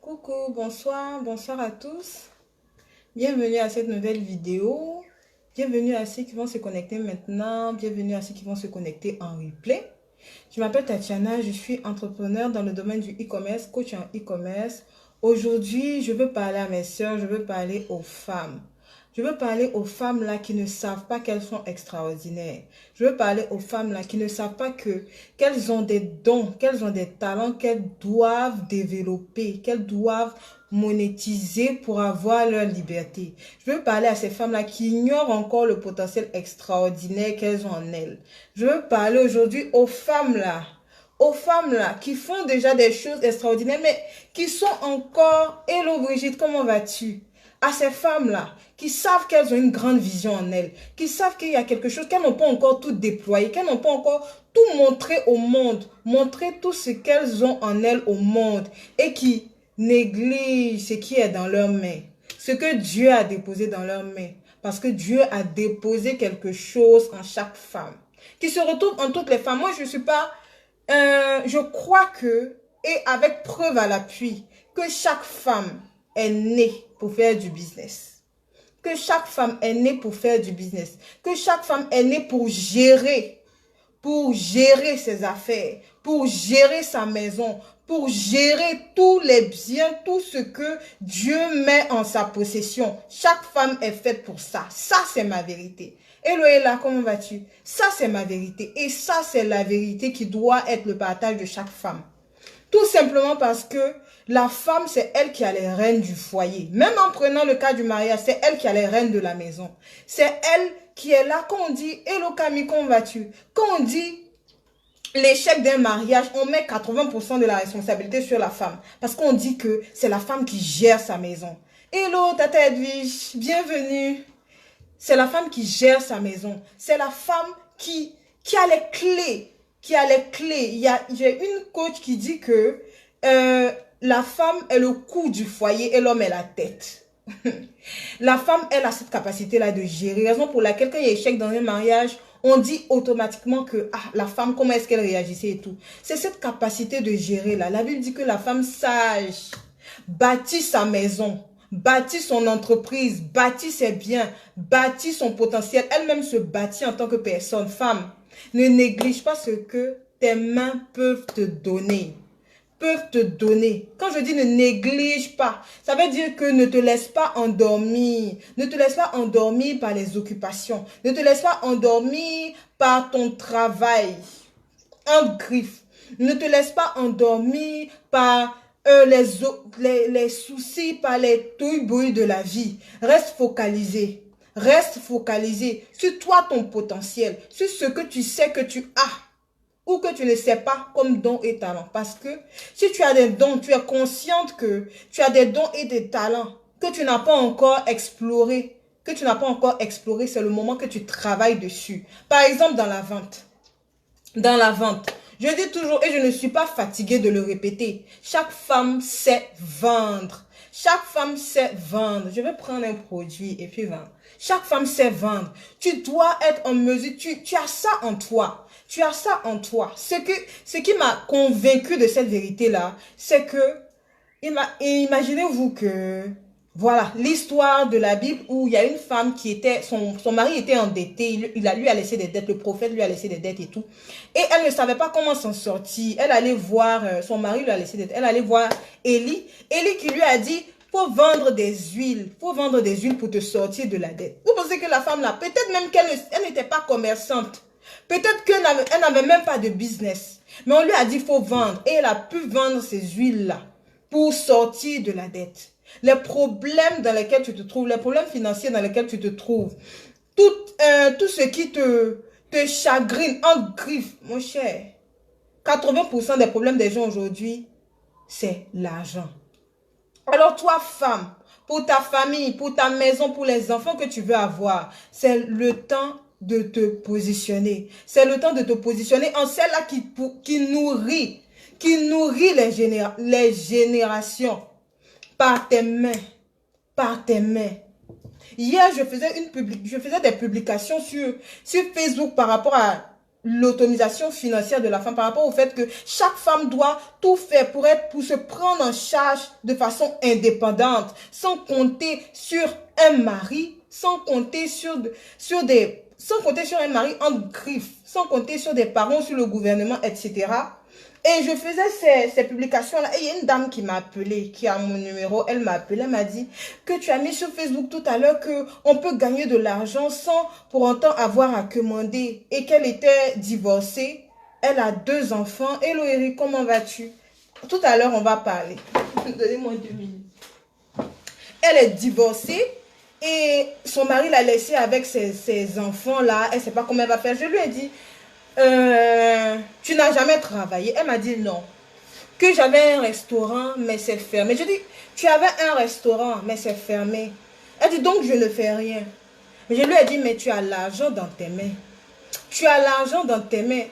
Coucou, bonsoir à tous. Bienvenue à cette nouvelle vidéo. Bienvenue à ceux qui vont se connecter maintenant. Bienvenue à ceux qui vont se connecter en replay. Je m'appelle Tatiana, je suis entrepreneur dans le domaine du e-commerce, coach en e-commerce. Aujourd'hui, je veux parler à mes sœurs, je veux parler aux femmes. Je veux parler aux femmes là qui ne savent pas qu'elles sont extraordinaires. Je veux parler aux femmes là qui ne savent pas qu'elles ont des dons, qu'elles ont des talents qu'elles doivent développer, qu'elles doivent monétiser pour avoir leur liberté. Je veux parler à ces femmes-là qui ignorent encore le potentiel extraordinaire qu'elles ont en elles. Je veux parler aujourd'hui aux femmes là qui font déjà des choses extraordinaires, mais qui sont encore... Hello Brigitte, comment vas-tu? À ces femmes-là qui savent qu'elles ont une grande vision en elles, qui savent qu'il y a quelque chose qu'elles n'ont pas encore tout déployé, qu'elles n'ont pas encore tout montré au monde, montrer tout ce qu'elles ont en elles au monde et qui négligent ce qui est dans leurs mains, ce que Dieu a déposé dans leurs mains, parce que Dieu a déposé quelque chose en chaque femme, qui se retrouve en toutes les femmes. Moi, je suis pas, je crois que, et avec preuve à l'appui, que chaque femme est née pour faire du business. Que chaque femme est née pour faire du business. Que chaque femme est née pour gérer ses affaires, pour gérer sa maison, pour gérer tous les biens, tout ce que Dieu met en sa possession. Chaque femme est faite pour ça. Ça, c'est ma vérité. Hello, Ella, comment vas-tu? Ça, c'est ma vérité. Et ça, c'est la vérité qui doit être le partage de chaque femme. Tout simplement parce que la femme, c'est elle qui a les rênes du foyer. Même en prenant le cas du mariage, c'est elle qui a les rênes de la maison. C'est elle qui est là. Quand on dit « Hello Camille, comment vas-tu » Quand on dit l'échec d'un mariage, on met 80% de la responsabilité sur la femme. Parce qu'on dit que c'est la femme qui gère sa maison. Hello Tata Edwige, bienvenue. C'est la femme qui gère sa maison. C'est la femme qui a les clés. J'ai une coach qui dit que la femme est le cou du foyer et l'homme est la tête. La femme, elle a cette capacité-là de gérer. Raison pour laquelle quand il y a échec dans un mariage, on dit automatiquement que la femme, comment est-ce qu'elle réagissait et tout. C'est cette capacité de gérer là. La Bible dit que la femme sage bâtit sa maison, bâtit son entreprise, bâtit ses biens, bâtit son potentiel. Elle-même se bâtit en tant que personne. Femme, ne néglige pas ce que tes mains peuvent te donner. Quand je dis ne néglige pas, ça veut dire que ne te laisse pas endormir. Ne te laisse pas endormir par les occupations. Ne te laisse pas endormir par ton travail. En griffe. Ne te laisse pas endormir par les soucis, par les touilles de la vie. Reste focalisé. Reste focalisé sur toi, ton potentiel, sur ce que tu sais que tu as ou que tu ne sais pas comme don et talent. Parce que si tu as des dons, tu es consciente que tu as des dons et des talents que tu n'as pas encore exploré. C'est le moment que tu travailles dessus. Par exemple, dans la vente. Dans la vente. Je dis toujours, et je ne suis pas fatiguée de le répéter, chaque femme sait vendre. Chaque femme sait vendre. Je vais prendre un produit et puis vendre. Chaque femme sait vendre. Tu dois être en mesure, tu as ça en toi. Tu as ça en toi. Ce qui m'a convaincu de cette vérité-là, c'est que, imaginez-vous que, voilà, l'histoire de la Bible où il y a une femme qui était, son mari était endetté, lui a laissé des dettes, le prophète lui a laissé des dettes et tout. Et elle ne savait pas comment s'en sortir. Elle allait voir, son mari lui a laissé des dettes, elle allait voir Élie. Élie qui lui a dit, faut vendre des huiles pour te sortir de la dette. Vous pensez que la femme là, peut-être même qu'elle n'était pas commerçante. Peut-être qu'elle n'avait même pas de business. Mais on lui a dit, faut vendre. Et elle a pu vendre ces huiles-là pour sortir de la dette. Les problèmes dans lesquels tu te trouves, les problèmes financiers dans lesquels tu te trouves, tout ce qui te chagrine, en griffe, mon cher. 80% des problèmes des gens aujourd'hui, c'est l'argent. Alors toi, femme, pour ta famille, pour ta maison, pour les enfants que tu veux avoir, c'est le temps de te positionner. C'est le temps de te positionner en celle-là qui nourrit les générations par tes mains. Par tes mains. Hier, je faisais des publications sur Facebook par rapport à l'autonomisation financière de la femme, par rapport au fait que chaque femme doit tout faire pour se prendre en charge de façon indépendante, sans compter sur un mari, sans compter sur un mari en griffe, sans compter sur des parents, sur le gouvernement, etc. Et je faisais ces publications-là. Et il y a une dame qui m'a appelé, qui a mon numéro. Elle m'a appelé, elle m'a dit que tu as mis sur Facebook tout à l'heure qu'on peut gagner de l'argent sans pour autant avoir à commander. Et qu'elle était divorcée. Elle a 2 enfants. Hello Eric, comment vas-tu? Tout à l'heure, on va parler. Donnez-moi 2 minutes. Elle est divorcée. Et son mari l'a laissée avec ses enfants-là. Elle ne sait pas comment elle va faire. Je lui ai dit... tu n'as jamais travaillé? Elle m'a dit non. Que j'avais un restaurant, mais c'est fermé. Je dis, tu avais un restaurant, mais c'est fermé. Elle dit, donc je ne fais rien. Mais je lui ai dit, mais tu as l'argent dans tes mains. Tu as l'argent dans tes mains.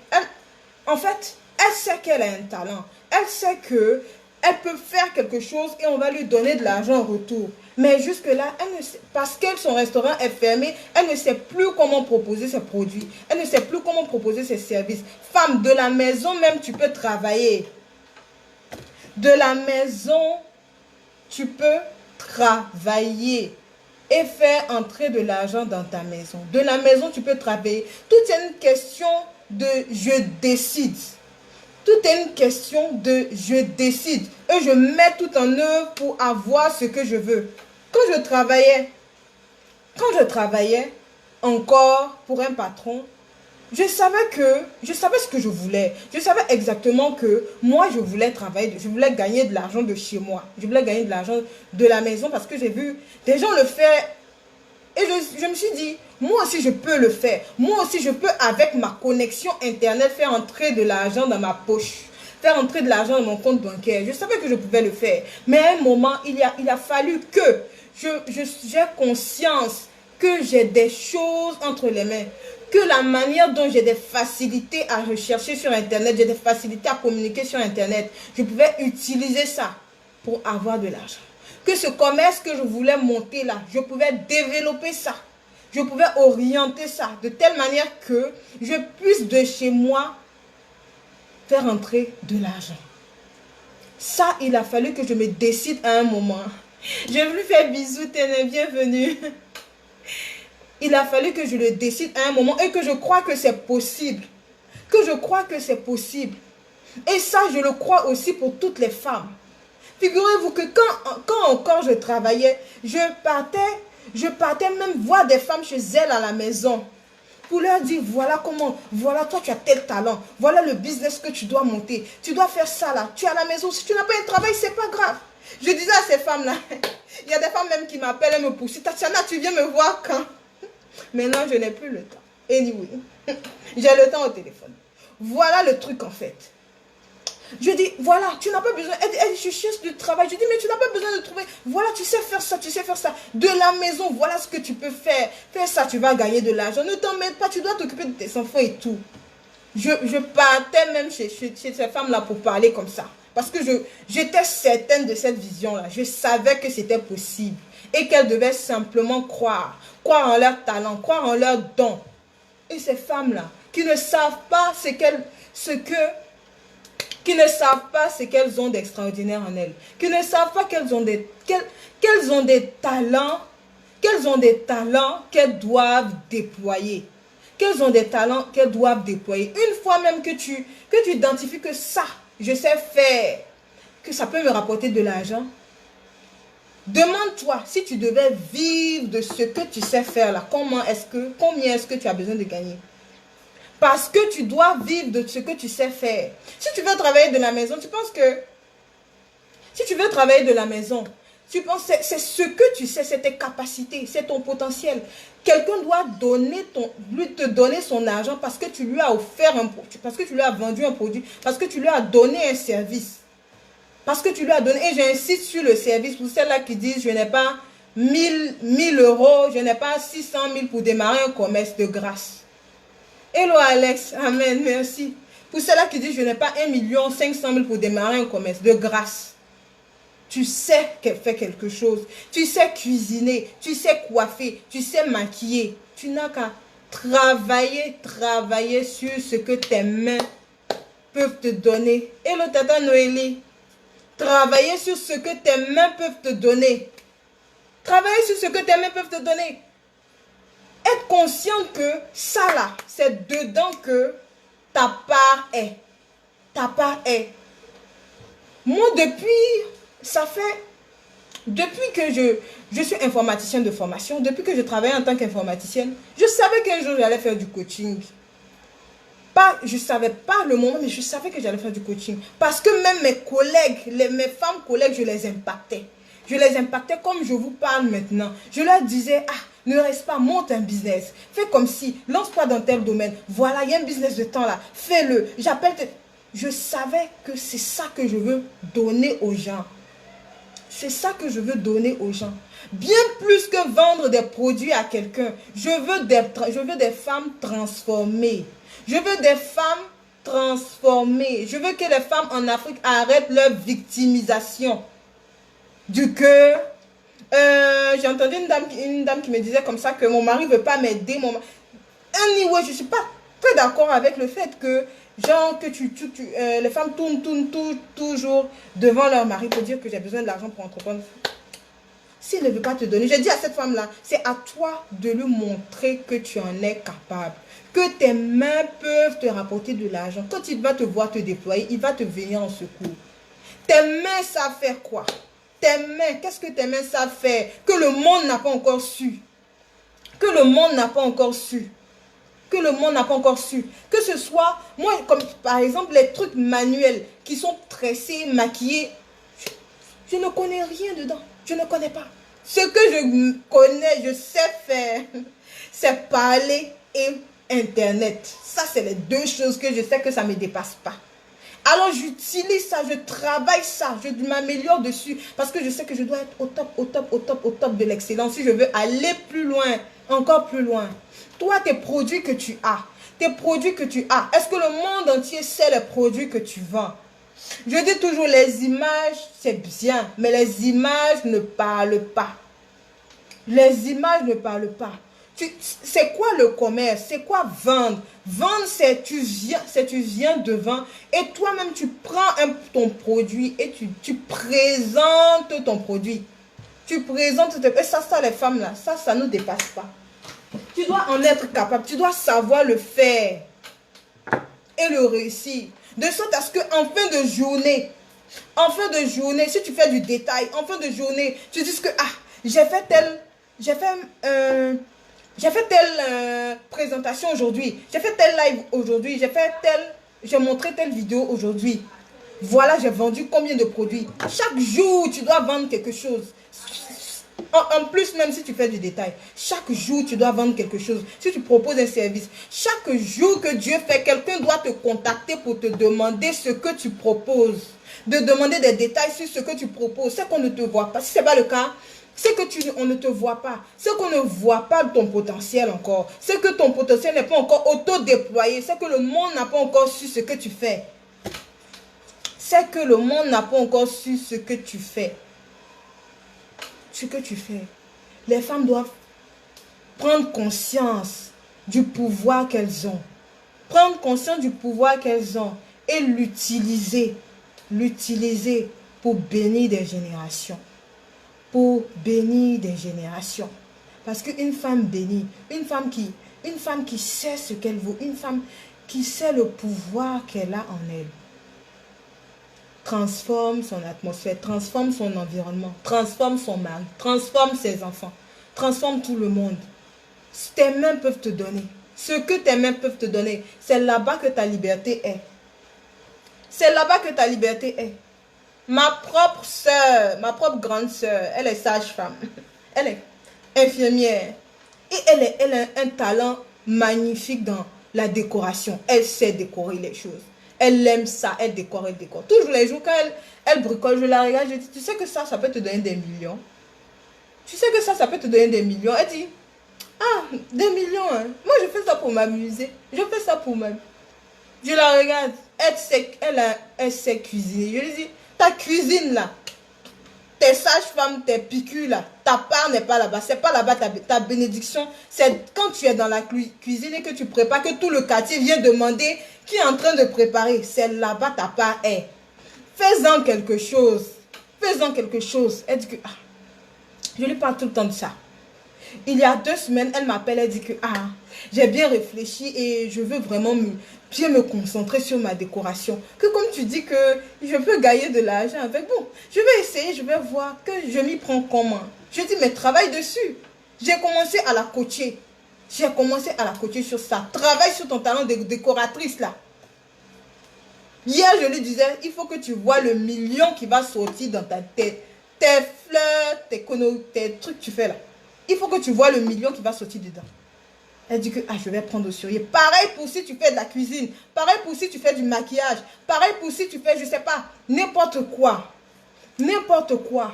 En fait, elle sait qu'elle a un talent. Elle sait que elle peut faire quelque chose et on va lui donner de l'argent en retour. Mais jusque-là, elle ne sait, parce que son restaurant est fermé, elle ne sait plus comment proposer ses produits. Elle ne sait plus comment proposer ses services. Femme, de la maison même, tu peux travailler. De la maison, tu peux travailler et faire entrer de l'argent dans ta maison. De la maison, tu peux travailler. Tout est une question de je décide. Tout est une question de je décide. Et je mets tout en œuvre pour avoir ce que je veux. Quand je travaillais encore pour un patron, je savais ce que je voulais. Je savais exactement que moi, je voulais travailler, je voulais gagner de l'argent de chez moi. Je voulais gagner de l'argent de la maison parce que j'ai vu des gens le faire. Et je me suis dit, moi aussi je peux le faire. Moi aussi je peux, avec ma connexion internet, faire entrer de l'argent dans ma poche. Faire entrer de l'argent dans mon compte bancaire. Je savais que je pouvais le faire. Mais à un moment, il a fallu que j'ai conscience que j'ai des choses entre les mains. Que la manière dont j'ai des facilités à rechercher sur Internet, j'ai des facilités à communiquer sur Internet, je pouvais utiliser ça pour avoir de l'argent. Que ce commerce que je voulais monter là, je pouvais développer ça. Je pouvais orienter ça de telle manière que je puisse de chez moi faire entrer de l'argent. Ça, il a fallu que je me décide à un moment. Je lui fais bisous, t'es bienvenue. Il a fallu que je le décide à un moment et que je crois que c'est possible. Que je crois que c'est possible. Et ça, je le crois aussi pour toutes les femmes. Figurez-vous que quand encore je travaillais, je partais même voir des femmes chez elles à la maison. Pour leur dire, voilà comment, voilà toi tu as tel talent, voilà le business que tu dois monter, tu dois faire ça là, tu es à la maison, si tu n'as pas un travail, c'est pas grave. Je disais à ces femmes là, il y a des femmes même qui m'appellent et me poussent, Tatiana, tu viens me voir quand? Maintenant, je n'ai plus le temps. Anyway, j'ai le temps au téléphone. Voilà le truc en fait. Je dis, voilà, tu n'as pas besoin. Elle dit, je cherche du travail. Je dis, mais tu n'as pas besoin de trouver. Voilà, tu sais faire ça, tu sais faire ça. De la maison, voilà ce que tu peux faire. Fais ça, tu vas gagner de l'argent. Ne t'emmène pas, tu dois t'occuper de tes enfants et tout. Je partais même chez ces femmes-là pour parler comme ça. Parce que j'étais certaine de cette vision-là. Je savais que c'était possible. Et qu'elles devaient simplement croire. Croire en leur talent, croire en leur don. Et ces femmes-là, qui ne savent pas qui ne savent pas ce qu'elles ont d'extraordinaire en elles, qui ne savent pas qu'elles ont des talents, qu'elles doivent déployer. Qu'elles ont des talents qu'elles doivent déployer. Une fois même que tu identifies que ça, je sais faire, que ça peut me rapporter de l'argent, demande-toi si tu devais vivre de ce que tu sais faire là, combien est-ce que tu as besoin de gagner? Parce que tu dois vivre de ce que tu sais faire. Si tu veux travailler de la maison, tu penses que... Si tu veux travailler de la maison, tu penses que c'est ce que tu sais, c'est tes capacités, c'est ton potentiel. Quelqu'un doit te donner son argent parce que tu lui as offert un produit, parce que tu lui as vendu un produit, parce que tu lui as donné un service. Parce que tu lui as donné, et j'insiste sur le service pour celles-là qui disent, je n'ai pas 1000 euros, je n'ai pas 600 000 pour démarrer un commerce de grâce. Hello Alex, amen, merci. Pour ceux-là qui disent, je n'ai pas 1 500 000 pour démarrer un commerce, de grâce. Tu sais qu'elle fait quelque chose. Tu sais cuisiner, tu sais coiffer, tu sais maquiller. Tu n'as qu'à Travailler sur ce que tes mains peuvent te donner. Et le tata Noélie, travailler sur ce que tes mains peuvent te donner. Travailler sur ce que tes mains peuvent te donner. Être conscient que ça là, c'est dedans que ta part est. Ta part est. Moi, depuis que je suis informaticienne de formation, depuis que je travaille en tant qu'informaticienne, je savais qu'un jour j'allais faire du coaching. Je ne savais pas le moment, mais je savais que j'allais faire du coaching. Parce que même mes collègues, mes femmes collègues, je les impactais. Je les impactais comme je vous parle maintenant. Je leur disais, ah, ne reste pas, monte un business. Fais comme si, lance-toi dans tel domaine. Voilà, il y a un business de temps là. Fais-le. Je savais que c'est ça que je veux donner aux gens. C'est ça que je veux donner aux gens. Bien plus que vendre des produits à quelqu'un. Je veux des femmes transformées. Je veux des femmes transformées. Je veux que les femmes en Afrique arrêtent leur victimisation du cœur. J'ai entendu une dame qui me disait comme ça que mon mari ne veut pas m'aider. Anyway, je ne suis pas très d'accord avec le fait que genre que les femmes tournent toujours devant leur mari pour dire que j'ai besoin de l'argent pour entreprendre. S'il ne veut pas te donner, j'ai dit à cette femme-là, c'est à toi de lui montrer que tu en es capable. Que tes mains peuvent te rapporter de l'argent. Quand il va te voir te déployer, il va te venir en secours. Tes mains savent faire quoi? Tes mains, qu'est-ce que tes mains savent faire? Que le monde n'a pas encore su. Que le monde n'a pas encore su. Que le monde n'a pas encore su. Que ce soit, moi, comme par exemple, les trucs manuels qui sont tressés, maquillés, je ne connais rien dedans. Je ne connais pas. Ce que je connais, je sais faire, c'est parler et Internet. Ça, c'est les deux choses que je sais que ça ne me dépasse pas. Alors, j'utilise ça, je travaille ça, je m'améliore dessus parce que je sais que je dois être au top de l'excellence si je veux aller plus loin, encore plus loin. Toi, tes produits que tu as, est-ce que le monde entier sait les produits que tu vends? Je dis toujours, les images, c'est bien, mais les images ne parlent pas. Les images ne parlent pas. C'est quoi le commerce? C'est quoi vendre? Vendre, c'est tu viens devant et toi-même tu prends ton produit et tu présentes ton produit. Tu présentes, et ça les femmes là, ça ne nous dépasse pas. Tu dois en être capable, tu dois savoir le faire et le réussir. De sorte à ce qu'en fin de journée, si tu fais du détail, en fin de journée, tu dis que j'ai fait telle présentation aujourd'hui, j'ai fait tel live aujourd'hui, j'ai montré telle vidéo aujourd'hui. Voilà, j'ai vendu combien de produits. Chaque jour, tu dois vendre quelque chose. En plus, même si tu fais du détail, chaque jour, tu dois vendre quelque chose. Si tu proposes un service, chaque jour que Dieu fait, quelqu'un doit te contacter pour te demander ce que tu proposes. De demander des détails sur ce que tu proposes. C'est qu'on ne te voit pas. Si ce n'est pas le cas, c'est que on ne te voit pas. C'est qu'on ne voit pas ton potentiel encore. C'est que ton potentiel n'est pas encore auto-déployé. C'est que le monde n'a pas encore su ce que tu fais. C'est que le monde n'a pas encore su ce que tu fais. Ce que tu fais. Les femmes doivent prendre conscience du pouvoir qu'elles ont. Prendre conscience du pouvoir qu'elles ont et l'utiliser. L'utiliser pour bénir des générations. Pour bénir des générations. Parce qu'une femme bénie, une femme qui sait ce qu'elle vaut, une femme qui sait le pouvoir qu'elle a en elle, transforme son atmosphère, transforme son environnement, transforme son mari, transforme ses enfants, transforme tout le monde. Tes mains peuvent te donner. Ce que tes mains peuvent te donner, c'est là-bas que ta liberté est. C'est là-bas que ta liberté est. Ma propre soeur, ma propre grande soeur, elle est sage-femme. Elle est infirmière. Et elle a un talent magnifique dans la décoration. Elle sait décorer les choses. Elle aime ça, elle décore. Toujours les jours, quand elle bricole, je la regarde, je dis, tu sais que ça peut te donner des millions. Tu sais que ça peut te donner des millions. Elle dit, ah, des millions, hein. Moi, je fais ça pour m'amuser. Je fais ça pour moi. Je la regarde, elle sait cuisiner. Je lui dis, ta cuisine là, tes tes sages-femmes, tes piqûres là, ta part n'est pas là-bas. C'est pas là-bas ta bénédiction. C'est quand tu es dans la cuisine et que tu prépares, que tout le quartier vient demander qui est en train de préparer. C'est là-bas ta part est. Fais-en quelque chose. Fais-en quelque chose. Elle dit que, je lui parle tout le temps de ça. Il y a 2 semaines, elle m'appelle, elle dit que, j'ai bien réfléchi et je veux vraiment bien me concentrer sur ma décoration. Que comme tu dis que je peux gagner de l'argent avec, bon, je vais essayer, je vais voir que je m'y prends comment. Je dis, mais travaille dessus. J'ai commencé à la coacher. J'ai commencé à la coacher sur ça. Travaille sur ton talent de décoratrice là. Hier, je lui disais, il faut que tu vois le million qui va sortir dans ta tête. Tes fleurs, tes trucs que tu fais là. Il faut que tu vois le million qui va sortir dedans. Elle dit que je vais prendre au sérieux. Pareil pour si tu fais de la cuisine. Pareil pour si tu fais du maquillage. Pareil pour si tu fais, je ne sais pas, n'importe quoi. N'importe quoi.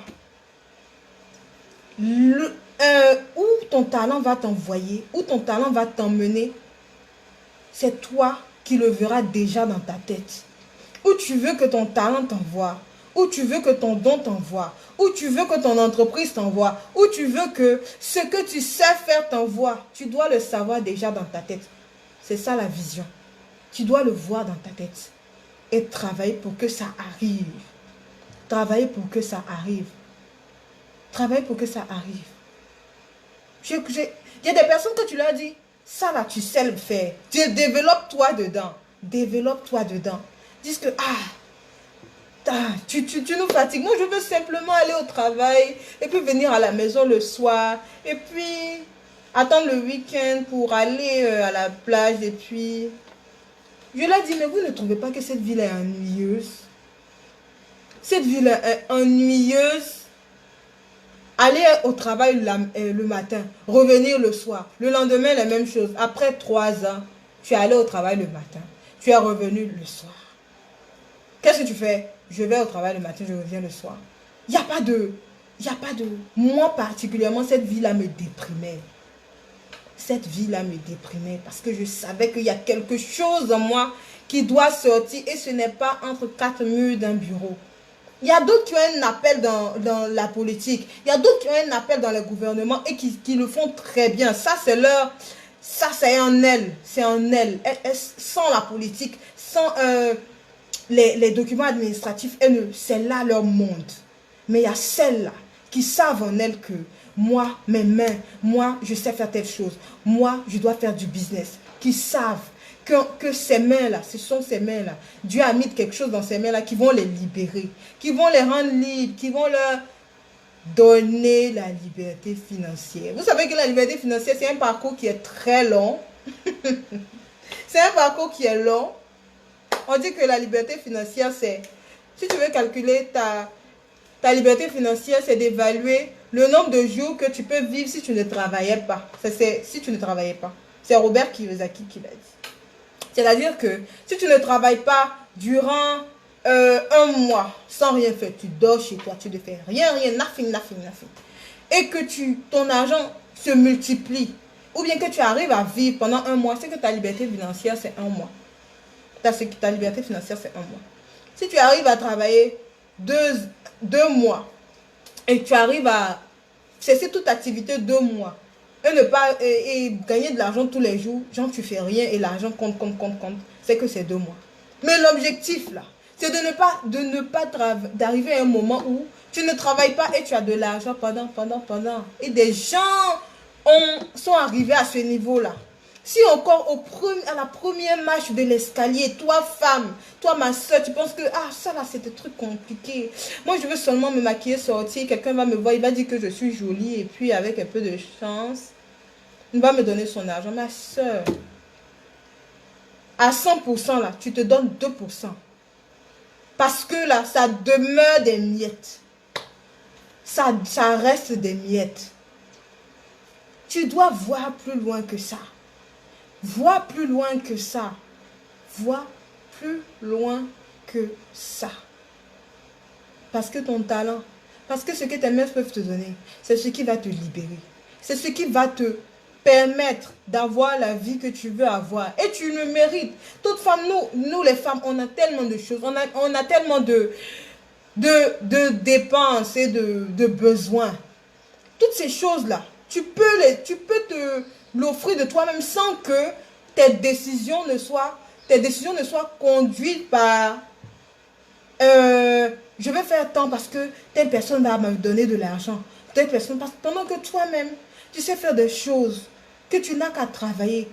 Où ton talent va t'envoyer, où ton talent va t'emmener, c'est toi qui le verras déjà dans ta tête. Où tu veux que ton talent t'envoie, où tu veux que ton don t'envoie, où tu veux que ton entreprise t'envoie, où tu veux que ce que tu sais faire t'envoie, tu dois le savoir déjà dans ta tête. C'est ça la vision. Tu dois le voir dans ta tête et travailler pour que ça arrive. Travailler pour que ça arrive. Travailler pour que ça arrive. Il y a des personnes que tu leur dis, ça là, tu sais le faire. Développe-toi dedans. Développe-toi dedans. Dis que, tu nous fatigues. Moi, je veux simplement aller au travail et puis venir à la maison le soir et puis attendre le week-end pour aller à la plage et puis... Je leur dis, mais vous ne trouvez pas que cette ville est ennuyeuse? Cette ville est ennuyeuse. Aller au travail le matin, revenir le soir. Le lendemain, la même chose. Après 3 ans, tu es allé au travail le matin. Tu es revenu le soir. Qu'est-ce que tu fais? Je vais au travail le matin, je reviens le soir. Il n'y a pas de... Moi particulièrement, cette vie-là me déprimait. Cette vie-là me déprimait parce que je savais qu'il y a quelque chose en moi qui doit sortir et ce n'est pas entre 4 murs d'un bureau. Il y a d'autres qui ont un appel dans la politique. Il y a d'autres qui ont un appel dans le gouvernement et qui le font très bien. Ça, c'est leur... Ça, c'est en elles. C'est en elles. Sans la politique, sans les documents administratifs, c'est là leur monde. Mais il y a celles-là qui savent en elles que moi, mes mains, moi, je sais faire telle chose. Moi, je dois faire du business. Qui savent que ces mains-là, ce sont ces mains-là. Dieu a mis quelque chose dans ces mains-là qui vont les libérer, qui vont les rendre libres, qui vont leur donner la liberté financière. Vous savez que la liberté financière, c'est un parcours qui est très long. C'est un parcours qui est long. On dit que la liberté financière, c'est... Si tu veux calculer ta liberté financière, c'est d'évaluer le nombre de jours que tu peux vivre si tu ne travaillais pas. Si tu ne travaillais pas. C'est Robert Kiyosaki qui l'a dit. C'est-à-dire que si tu ne travailles pas durant 1 mois sans rien faire, tu dors chez toi, tu ne fais rien, nothing. Et que ton argent se multiplie, ou bien que tu arrives à vivre pendant 1 mois, c'est que ta liberté financière, c'est 1 mois. Ta liberté financière, c'est 1 mois. Si tu arrives à travailler 2 mois et tu arrives à cesser toute activité 2 mois, et gagner de l'argent tous les jours, genre tu fais rien et l'argent compte, c'est que c'est 2 mois. Mais l'objectif là, c'est d'arriver à un moment où tu ne travailles pas et tu as de l'argent pendant. Et des gens sont arrivés à ce niveau là. Si encore à la première marche de l'escalier, toi femme, toi ma soeur, tu penses que ça là c'est des trucs compliqués. Moi je veux seulement me maquiller, sortir, quelqu'un va me voir, il va dire que je suis jolie et puis avec un peu de chance, il va me donner son argent. Ma soeur, à 100% là, tu te donnes 2%. Parce que là, ça demeure des miettes. Ça reste des miettes. Tu dois voir plus loin que ça. Vois plus loin que ça. Vois plus loin que ça. Parce que ton talent, parce que ce que tes mains peuvent te donner, c'est ce qui va te libérer. C'est ce qui va te permettre d'avoir la vie que tu veux avoir. Et tu le mérites. Toutes femmes, nous les femmes, on a tellement de choses. On a tellement de... de dépenses et de besoins. Toutes ces choses-là, tu peux te l'offrir de toi-même sans que tes décisions ne soient conduites par je vais faire tant parce que telle personne va me donner de l'argent. Telle personne, pendant que toi-même, tu sais faire des choses que tu n'as qu'à travailler.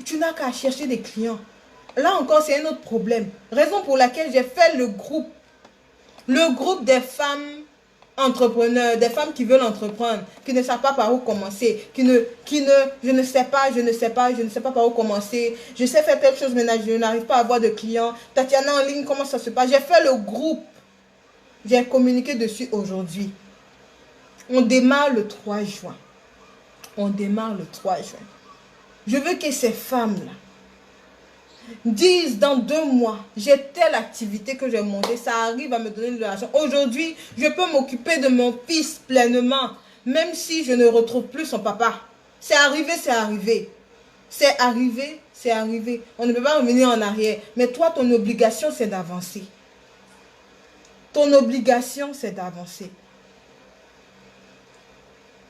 Tu n'as qu'à chercher des clients. Là encore, c'est un autre problème. Raison pour laquelle j'ai fait le groupe. Le groupe des femmes entrepreneurs, des femmes qui veulent entreprendre, qui ne savent pas par où commencer, je ne sais pas par où commencer. Je sais faire telle chose, mais je n'arrive pas à avoir de clients. Tatiana en ligne, comment ça se passe? J'ai fait le groupe. J'ai communiqué dessus aujourd'hui. On démarre le 3 juin. On démarre le 3 juin. Je veux que ces femmes-là disent dans 2 mois, j'ai telle activité que j'ai montée, ça arrive à me donner de l'argent. Aujourd'hui, je peux m'occuper de mon fils pleinement, même si je ne retrouve plus son papa. C'est arrivé, c'est arrivé. C'est arrivé, c'est arrivé. On ne peut pas revenir en arrière. Mais toi, ton obligation, c'est d'avancer. Ton obligation, c'est d'avancer.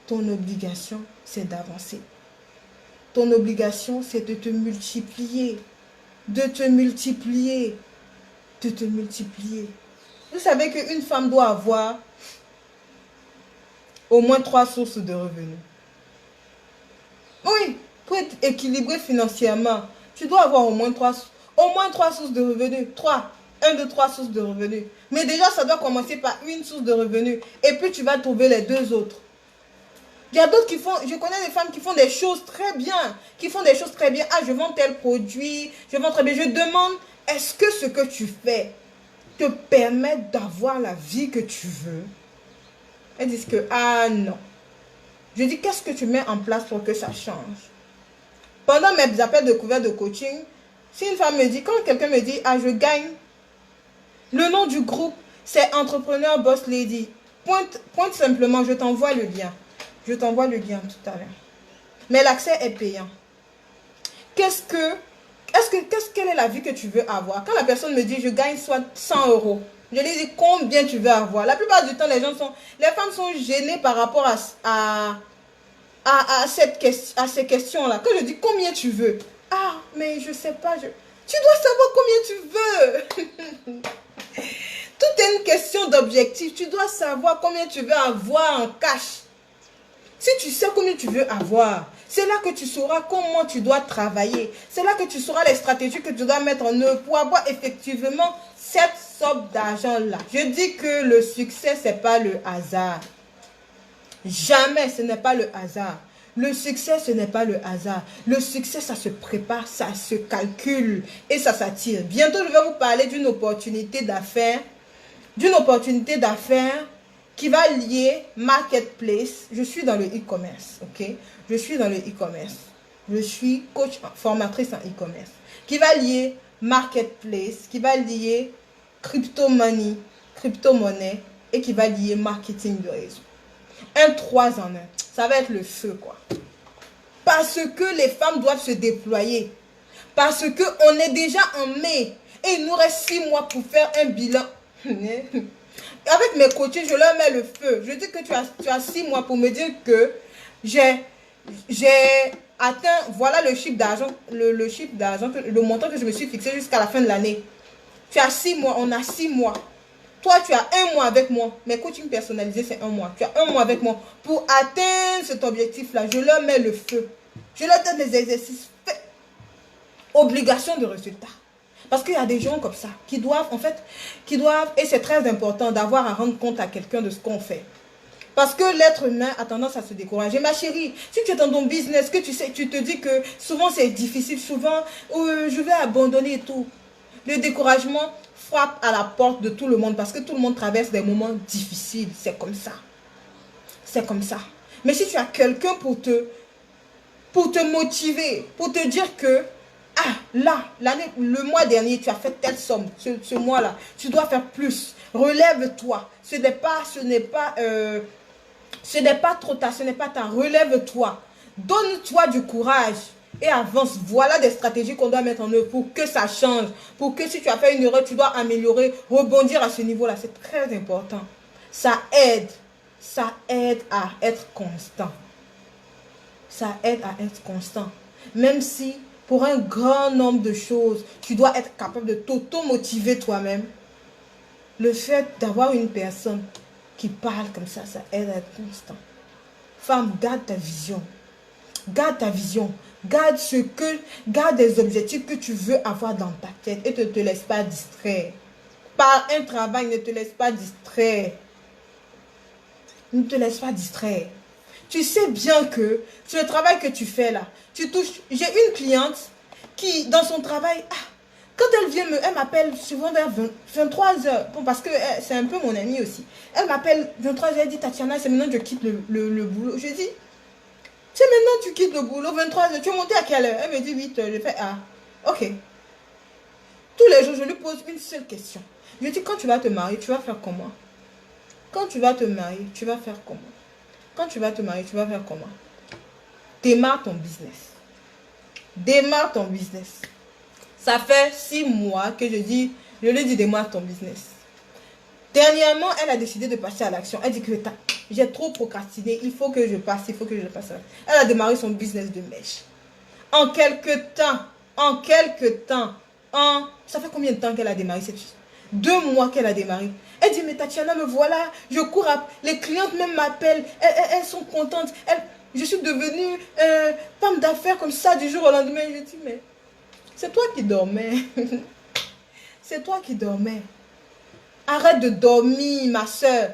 Ton obligation, c'est d'avancer. Ton obligation, c'est de te multiplier. De te multiplier. De te multiplier. Vous savez qu'une femme doit avoir au moins 3 sources de revenus. Oui, pour être équilibré financièrement, tu dois avoir au moins 3 sources de revenus. 3. 1, 2, 3 sources de revenus. Mais déjà, ça doit commencer par une source de revenus. Et puis, tu vas trouver les 2 autres. Il y a d'autres qui font, je connais des femmes qui font des choses très bien. Qui font des choses très bien. Ah, je vends tel produit, je vends très bien. Je demande, est-ce que ce que tu fais te permet d'avoir la vie que tu veux? Elles disent que, ah non. Je dis, qu'est-ce que tu mets en place pour que ça change? Pendant mes appels de couvert de coaching, si une femme me dit, quand quelqu'un me dit, ah, je gagne, le nom du groupe, c'est Entrepreneur Boss Lady. Pointe simplement, je t'envoie le lien. Je t'envoie le lien tout à l'heure. Mais l'accès est payant. Quelle est la vie que tu veux avoir? Quand la personne me dit, je gagne soit 100 €, je lui dis, combien tu veux avoir? La plupart du temps, les femmes sont gênées par rapport à ces questions-là. Quand je dis, combien tu veux? Ah, mais je sais pas. Tu dois savoir combien tu veux. Tout est une question d'objectif. Tu dois savoir combien tu veux avoir en cash. Si tu sais combien tu veux avoir, c'est là que tu sauras comment tu dois travailler. C'est là que tu sauras les stratégies que tu dois mettre en œuvre pour avoir effectivement cette somme d'argent-là. Je dis que le succès, ce n'est pas le hasard. Jamais, ce n'est pas le hasard. Le succès, ce n'est pas le hasard. Le succès, ça se prépare, ça se calcule et ça s'attire. Bientôt, je vais vous parler d'une opportunité d'affaires. Qui va lier marketplace. Je suis dans le e-commerce, ok? Je suis dans le e-commerce. Je suis coach, formatrice en e-commerce. Qui va lier marketplace, qui va lier crypto-money et qui va lier marketing de réseau. Un 3 en 1. Ça va être le feu, quoi. Parce que les femmes doivent se déployer. Parce qu'on est déjà en mai. Et il nous reste 6 mois pour faire un bilan. Avec mes coachés, je leur mets le feu. Je dis que tu as 6 mois pour me dire que j'ai atteint, voilà le chiffre d'argent, le montant que je me suis fixé jusqu'à la fin de l'année. Tu as 6 mois, on a 6 mois. Toi, tu as 1 mois avec moi. Mes coachings personnalisés, c'est 1 mois. Tu as 1 mois avec moi. Pour atteindre cet objectif-là, je leur mets le feu. Je leur donne des exercices faits. Obligation de résultat. Parce qu'il y a des gens comme ça qui doivent, et c'est très important d'avoir à rendre compte à quelqu'un de ce qu'on fait. Parce que l'être humain a tendance à se décourager. Ma chérie, si tu es dans ton business, que tu te dis que souvent c'est difficile, souvent je vais abandonner et tout. Le découragement frappe à la porte de tout le monde parce que tout le monde traverse des moments difficiles. C'est comme ça. C'est comme ça. Mais si tu as quelqu'un pour te motiver, pour te dire que ah, là, le mois dernier, tu as fait telle somme. Ce mois-là, tu dois faire plus. Relève-toi. Ce n'est pas trop tard. Ce n'est pas tard. Relève-toi. Donne-toi du courage. et avance. Voilà des stratégies qu'on doit mettre en œuvre pour que ça change. Pour que si tu as fait une erreur, tu dois améliorer, rebondir à ce niveau-là. C'est très important. Ça aide. Ça aide à être constant. Ça aide à être constant. Même si, pour un grand nombre de choses, tu dois être capable de t'auto-motiver toi-même. Le fait d'avoir une personne qui parle comme ça aide à être constant. Femme, garde ta vision. Garde ta vision. Garde des objectifs que tu veux avoir dans ta tête et ne te laisse pas distraire. Par un travail, ne te laisse pas distraire. Ne te laisse pas distraire. Tu sais bien que sur le travail que tu fais là, tu touches. J'ai une cliente qui, dans son travail, quand elle vient elle m'appelle souvent vers 23 h. Bon, parce que c'est un peu mon amie aussi. Elle m'appelle 23 h, elle dit Tatiana, c'est maintenant que je quitte le boulot. Je dis, c'est maintenant que tu quittes le boulot, 23 h. Tu es montée à quelle heure? Elle me dit 8 h. Je fais, ok. Tous les jours, je lui pose une seule question. Je dis, quand tu vas te marier, tu vas faire comment? Quand tu vas te marier, tu vas faire comment? Quand tu vas te marier, tu vas faire comment? Démarre ton business. Démarre ton business. Ça fait 6 mois que je lui dis démarre ton business. Dernièrement, elle a décidé de passer à l'action. Elle dit que j'ai trop procrastiné, il faut que je passe, il faut que je passe à l'action. Elle a démarré son business de mèche. En quelques temps, ça fait combien de temps qu'elle a démarré cette chose? 2 mois qu'elle a démarré. Elle dit, mais Tatiana, me voilà, je cours les clientes même m'appellent, elles sont contentes. Je suis devenue femme d'affaires comme ça du jour au lendemain. Je dis, mais c'est toi qui dormais. C'est toi qui dormais. Arrête de dormir, ma soeur.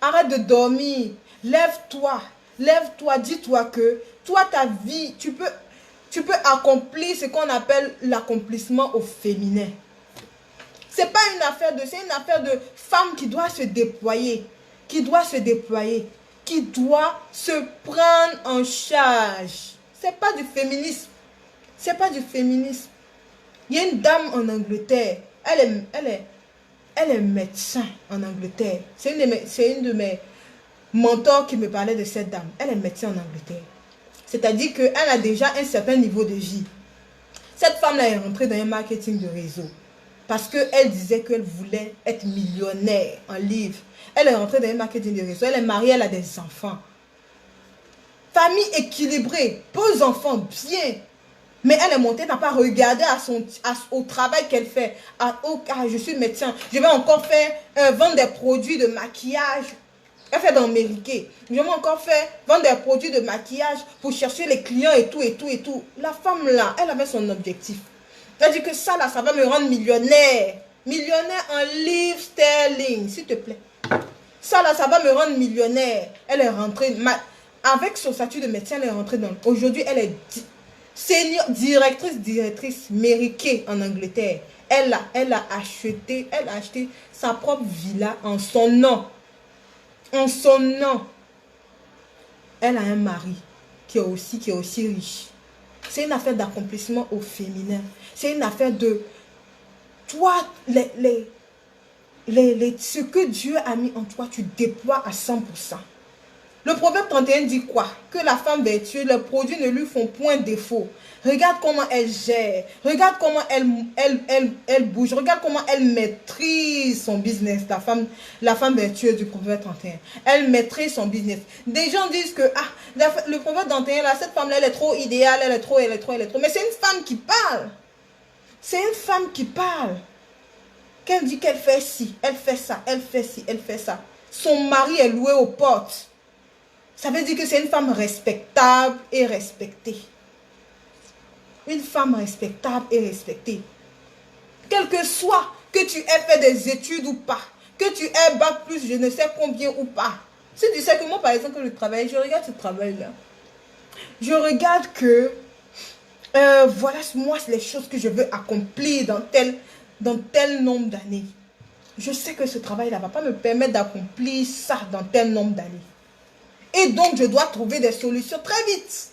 Arrête de dormir. Lève-toi. Lève-toi. Dis-toi que toi, ta vie, tu peux accomplir ce qu'on appelle l'accomplissement au féminin. C'est pas une affaire c'est une affaire de femme qui doit se déployer. Qui doit se déployer. Qui doit se prendre en charge. C'est pas du féminisme. C'est pas du féminisme. Il y a une dame en Angleterre. Elle est médecin en Angleterre. C'est une de mes mentors qui me parlait de cette dame. Elle est médecin en Angleterre. C'est-à-dire qu'elle a déjà un certain niveau de vie. Cette femme-là est rentrée dans un marketing de réseau. Parce qu'elle disait qu'elle voulait être millionnaire en livres. Elle est rentrée dans un marketing de réseau. Elle est mariée, elle a des enfants. Famille équilibrée, beaux enfants, bien. Mais elle est montée, n'a pas regardé au travail qu'elle fait. Je suis médecin, je vais encore faire vendre des produits de maquillage. Elle fait dans Mériquet. Je vais encore faire vendre des produits de maquillage pour chercher les clients et tout, et tout, et tout. La femme là, elle avait son objectif. Elle dit que ça là, ça va me rendre millionnaire. Millionnaire en livres sterling, s'il te plaît. Ça là, ça va me rendre millionnaire. Elle est rentrée, avec son statut de médecin, elle est rentrée dans... Aujourd'hui, elle est senior, directrice Mériquet en Angleterre. Elle a acheté sa propre villa en son nom. En son nom. Elle a un mari qui est aussi riche. C'est une affaire d'accomplissement au féminin. C'est une affaire de toi, ce que Dieu a mis en toi, tu déploies à 100%. Le proverbe 31 dit quoi? Que la femme vertueuse, les produits ne lui font point défaut. Regarde comment elle gère. Regarde comment elle bouge. Regarde comment elle maîtrise son business. La femme vertueuse du proverbe 31. Elle maîtrise son business. Des gens disent que le proverbe 31, là, cette femme-là, elle est trop idéale. Elle est trop. Mais c'est une femme qui parle. C'est une femme qui parle. Qu'elle dit qu'elle fait ci, elle fait ça, elle fait ci, elle fait ça. Son mari est loué aux portes. Ça veut dire que c'est une femme respectable et respectée. Une femme respectable et respectée. Quel que soit que tu aies fait des études ou pas, que tu aies bac plus je ne sais combien ou pas. Si tu sais que moi par exemple je travaille, je regarde ce travail-là. Je regarde que voilà moi les choses que je veux accomplir dans tel nombre d'années. Je sais que ce travail-là ne va pas me permettre d'accomplir ça dans tel nombre d'années. Et donc, je dois trouver des solutions très vite.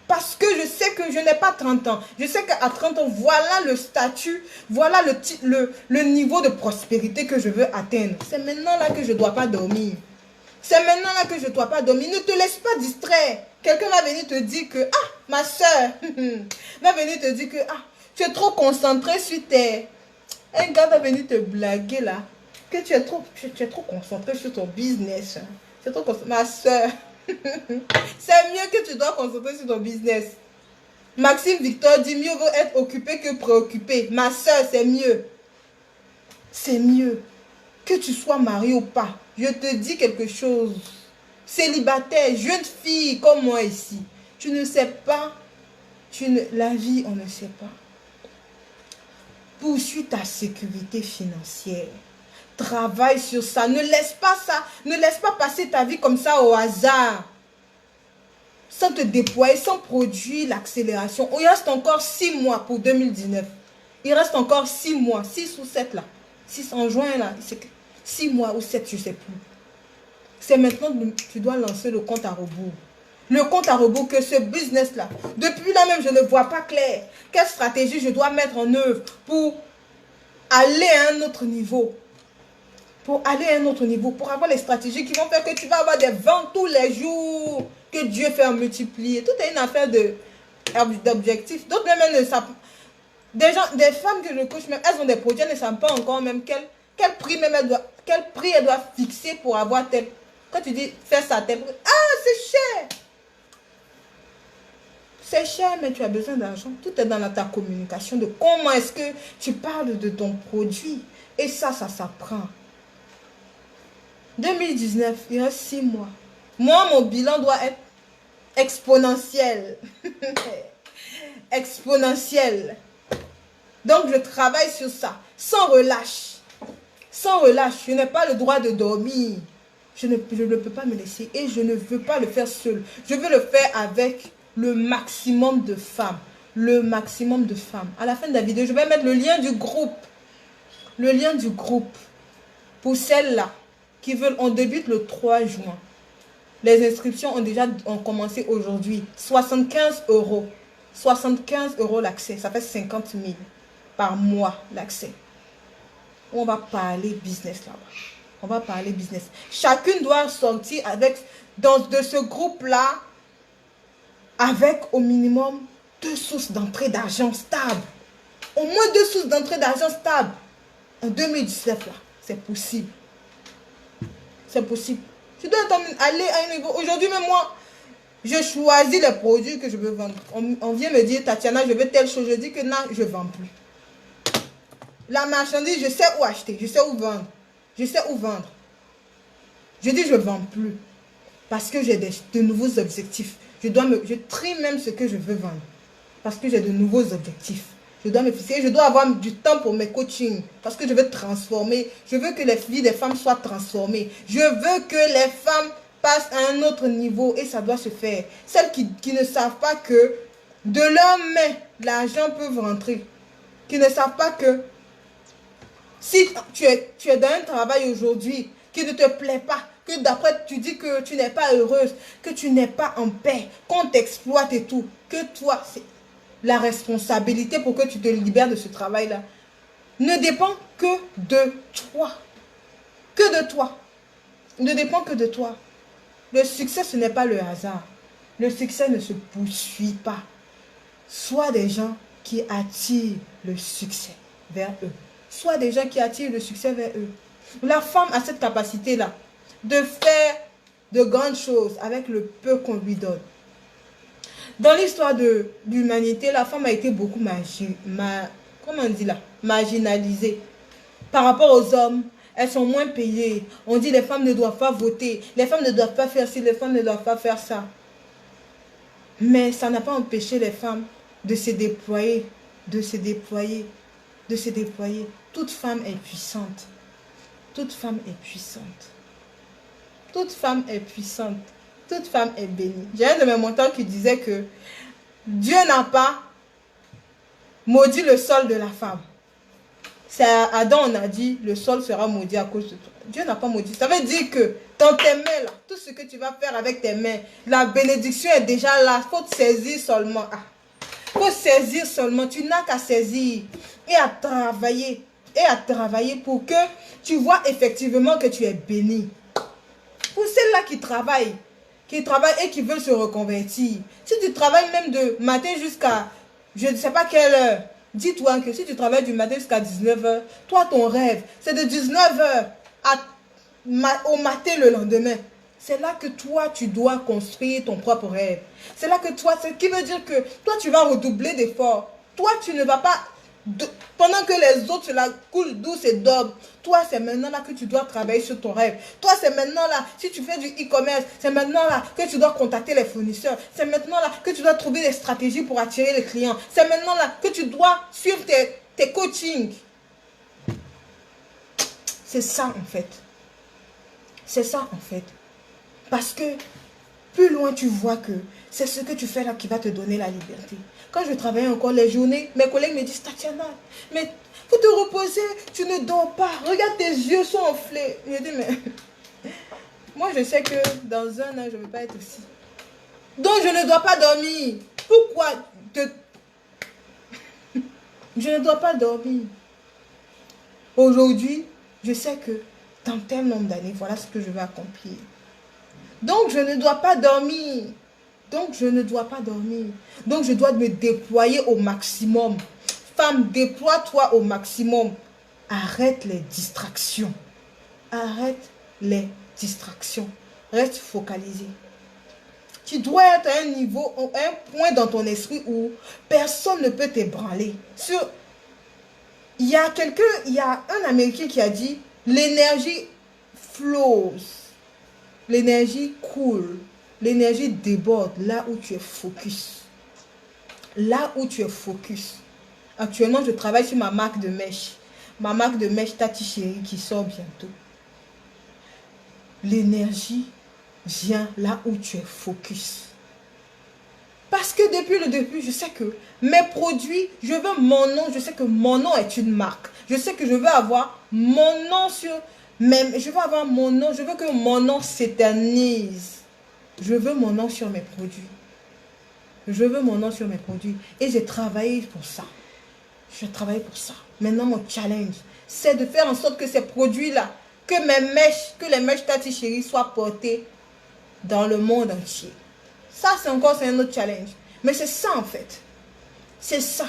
Parce que je sais que je n'ai pas 30 ans. Je sais qu'à 30 ans, voilà le statut, voilà le niveau de prospérité que je veux atteindre. C'est maintenant là que je ne dois pas dormir. C'est maintenant là que je ne dois pas dormir. Ne te laisse pas distraire. Quelqu'un va venir te dire que, ah, ma soeur, va venir te dire que, ah, tu es trop concentré sur tes... Un gars va venir te blaguer là, que tu es trop concentré sur ton business. Hein. Tu es trop concentré. Ma soeur, c'est mieux que tu dois concentrer sur ton business. Maxime Victor dit, mieux vaut être occupé que préoccupé. Ma soeur, c'est mieux. C'est mieux. Que tu sois marié ou pas, je te dis quelque chose. Célibataire, jeune fille comme moi ici, tu ne sais pas, la vie, on ne sait pas. Poursuis ta sécurité financière. Travaille sur ça. Ne laisse pas ça. Ne laisse pas passer ta vie comme ça au hasard. Sans te déployer, sans produire l'accélération. Il reste encore 6 mois pour 2019. Il reste encore 6 mois. 6 ou 7 là. 6 en juin là. 6 mois ou 7, je ne sais plus. C'est maintenant que tu dois lancer le compte à rebours. Le compte à rebours que ce business-là, depuis là même, je ne vois pas clair. Quelle stratégie je dois mettre en œuvre pour aller à un autre niveau. Pour aller à un autre niveau, pour avoir les stratégies qui vont faire que tu vas avoir des ventes tous les jours. Que Dieu fait en multiplier. Tout est une affaire d'objectifs. D'autres même ne savent. Des femmes que je coach, même, elles ont des produits, elles ne savent pas encore même quel prix même elles doivent fixer pour avoir tel. Quand tu dis faire ça tel prix, ah c'est cher. C'est cher, mais tu as besoin d'argent. Tout est dans ta communication de comment est-ce que tu parles de ton produit. Et ça s'apprend. 2019, il reste 6 mois. Moi, mon bilan doit être exponentiel. Exponentiel. Donc, je travaille sur ça. Sans relâche. Sans relâche. Je n'ai pas le droit de dormir. Je ne peux pas me laisser. Et je ne veux pas le faire seul. Je veux le faire avec le maximum de femmes. Le maximum de femmes. À la fin de la vidéo, je vais mettre le lien du groupe. Le lien du groupe. Pour celles-là qui veulent. On débute le 3 juin. Les inscriptions ont commencé aujourd'hui. 75 €. 75 € l'accès. Ça fait 50 000 par mois l'accès. On va parler business là-bas. On va parler business. Chacune doit sortir de ce groupe-là avec au minimum 2 sources d'entrée d'argent stable. Au moins 2 sources d'entrée d'argent stable. En 2017 là, c'est possible. C'est possible. Tu dois aller à un niveau. Aujourd'hui même moi, je choisis les produits que je veux vendre. On vient me dire, Tatiana, je veux telle chose. Je dis que non, je ne vends plus. La marchandise, je sais où acheter. Je sais où vendre. Je sais où vendre. Je dis, je ne vends plus. Parce que j'ai de nouveaux objectifs. Je trie même ce que je veux vendre. Parce que j'ai de nouveaux objectifs. Je dois me fixer. Je dois avoir du temps pour mes coachings. Parce que je veux transformer. Je veux que les vies des femmes soient transformées. Je veux que les femmes passent à un autre niveau. Et ça doit se faire. Celles qui ne savent pas que de leurs mains, l'argent peut rentrer. Qui ne savent pas que si tu es dans un travail aujourd'hui qui ne te plaît pas, que d'après tu dis que tu n'es pas heureuse, que tu n'es pas en paix, qu'on t'exploite et tout, que toi, c'est la responsabilité pour que tu te libères de ce travail-là, ne dépend que de toi. Que de toi. Ne dépend que de toi. Le succès, ce n'est pas le hasard. Le succès ne se poursuit pas. Sois des gens qui attirent le succès vers eux. Sois des gens qui attirent le succès vers eux. La femme a cette capacité-là de faire de grandes choses avec le peu qu'on lui donne. Dans l'histoire de l'humanité, la femme a été beaucoup marginalisée. Par rapport aux hommes, elles sont moins payées. On dit les femmes ne doivent pas voter, les femmes ne doivent pas faire ci, les femmes ne doivent pas faire ça. Mais ça n'a pas empêché les femmes de se déployer, de se déployer, de se déployer. Toute femme est puissante. Toute femme est puissante. Toute femme est puissante. Toute femme est bénie. J'ai un de mes mentors qui disait que Dieu n'a pas maudit le sol de la femme. C'est à Adam, on a dit, le sol sera maudit à cause de toi. Dieu n'a pas maudit. Ça veut dire que dans tes mains, là, tout ce que tu vas faire avec tes mains, la bénédiction est déjà là. Il faut te saisir seulement. Il faut saisir seulement. Tu n'as qu'à saisir et à travailler. Et à travailler pour que tu vois effectivement que tu es béni. Pour celles-là là qui travaillent et qui veulent se reconvertir, si tu travailles même de matin jusqu'à, je ne sais pas quelle heure, dis-toi que si tu travailles du matin jusqu'à 19h, toi, ton rêve, c'est de 19h au matin le lendemain. C'est là que toi, tu dois construire ton propre rêve. C'est là que toi, ce qui veut dire que toi, tu vas redoubler d'efforts. Toi, tu ne vas pas, pendant que les autres, la coulent douce et d'ordre. Toi, c'est maintenant là que tu dois travailler sur ton rêve. Toi, c'est maintenant là, si tu fais du e-commerce, c'est maintenant là que tu dois contacter les fournisseurs. C'est maintenant là que tu dois trouver des stratégies pour attirer les clients. C'est maintenant là que tu dois suivre tes coachings. C'est ça, en fait. C'est ça, en fait. Parce que plus loin tu vois que c'est ce que tu fais là qui va te donner la liberté. Quand je travaillais encore les journées, mes collègues me disent, Tatiana, mais faut te reposer, tu ne dors pas, regarde tes yeux sont enflés. Je dis, mais moi je sais que dans un an je ne vais pas être ici. Donc je ne dois pas dormir. Pourquoi je ne dois pas dormir. Aujourd'hui, je sais que dans tel nombre d'années, voilà ce que je vais accomplir. Donc, je ne dois pas dormir. Donc, je ne dois pas dormir. Donc, je dois me déployer au maximum. Femme, déploie-toi au maximum. Arrête les distractions. Arrête les distractions. Reste focalisé. Tu dois être à un niveau, à un point dans ton esprit où personne ne peut t'ébranler. Il y a un Américain qui a dit, l'énergie flows. L'énergie coule, l'énergie déborde là où tu es focus. Là où tu es focus. Actuellement, je travaille sur ma marque de mèche. Ma marque de mèche Tati Chérie qui sort bientôt. L'énergie vient là où tu es focus. Parce que depuis le début, je sais que mes produits, je veux mon nom, je sais que mon nom est une marque. Je sais que je veux avoir mon nom sur... Même, je veux avoir mon nom, je veux que mon nom s'éternise. Je veux mon nom sur mes produits. Je veux mon nom sur mes produits. Et j'ai travaillé pour ça. Je travaille pour ça. Maintenant, mon challenge, c'est de faire en sorte que ces produits-là, que les mèches Tati Chérie soient portées dans le monde entier. Ça, c'est un autre challenge. Mais c'est ça, en fait. C'est ça.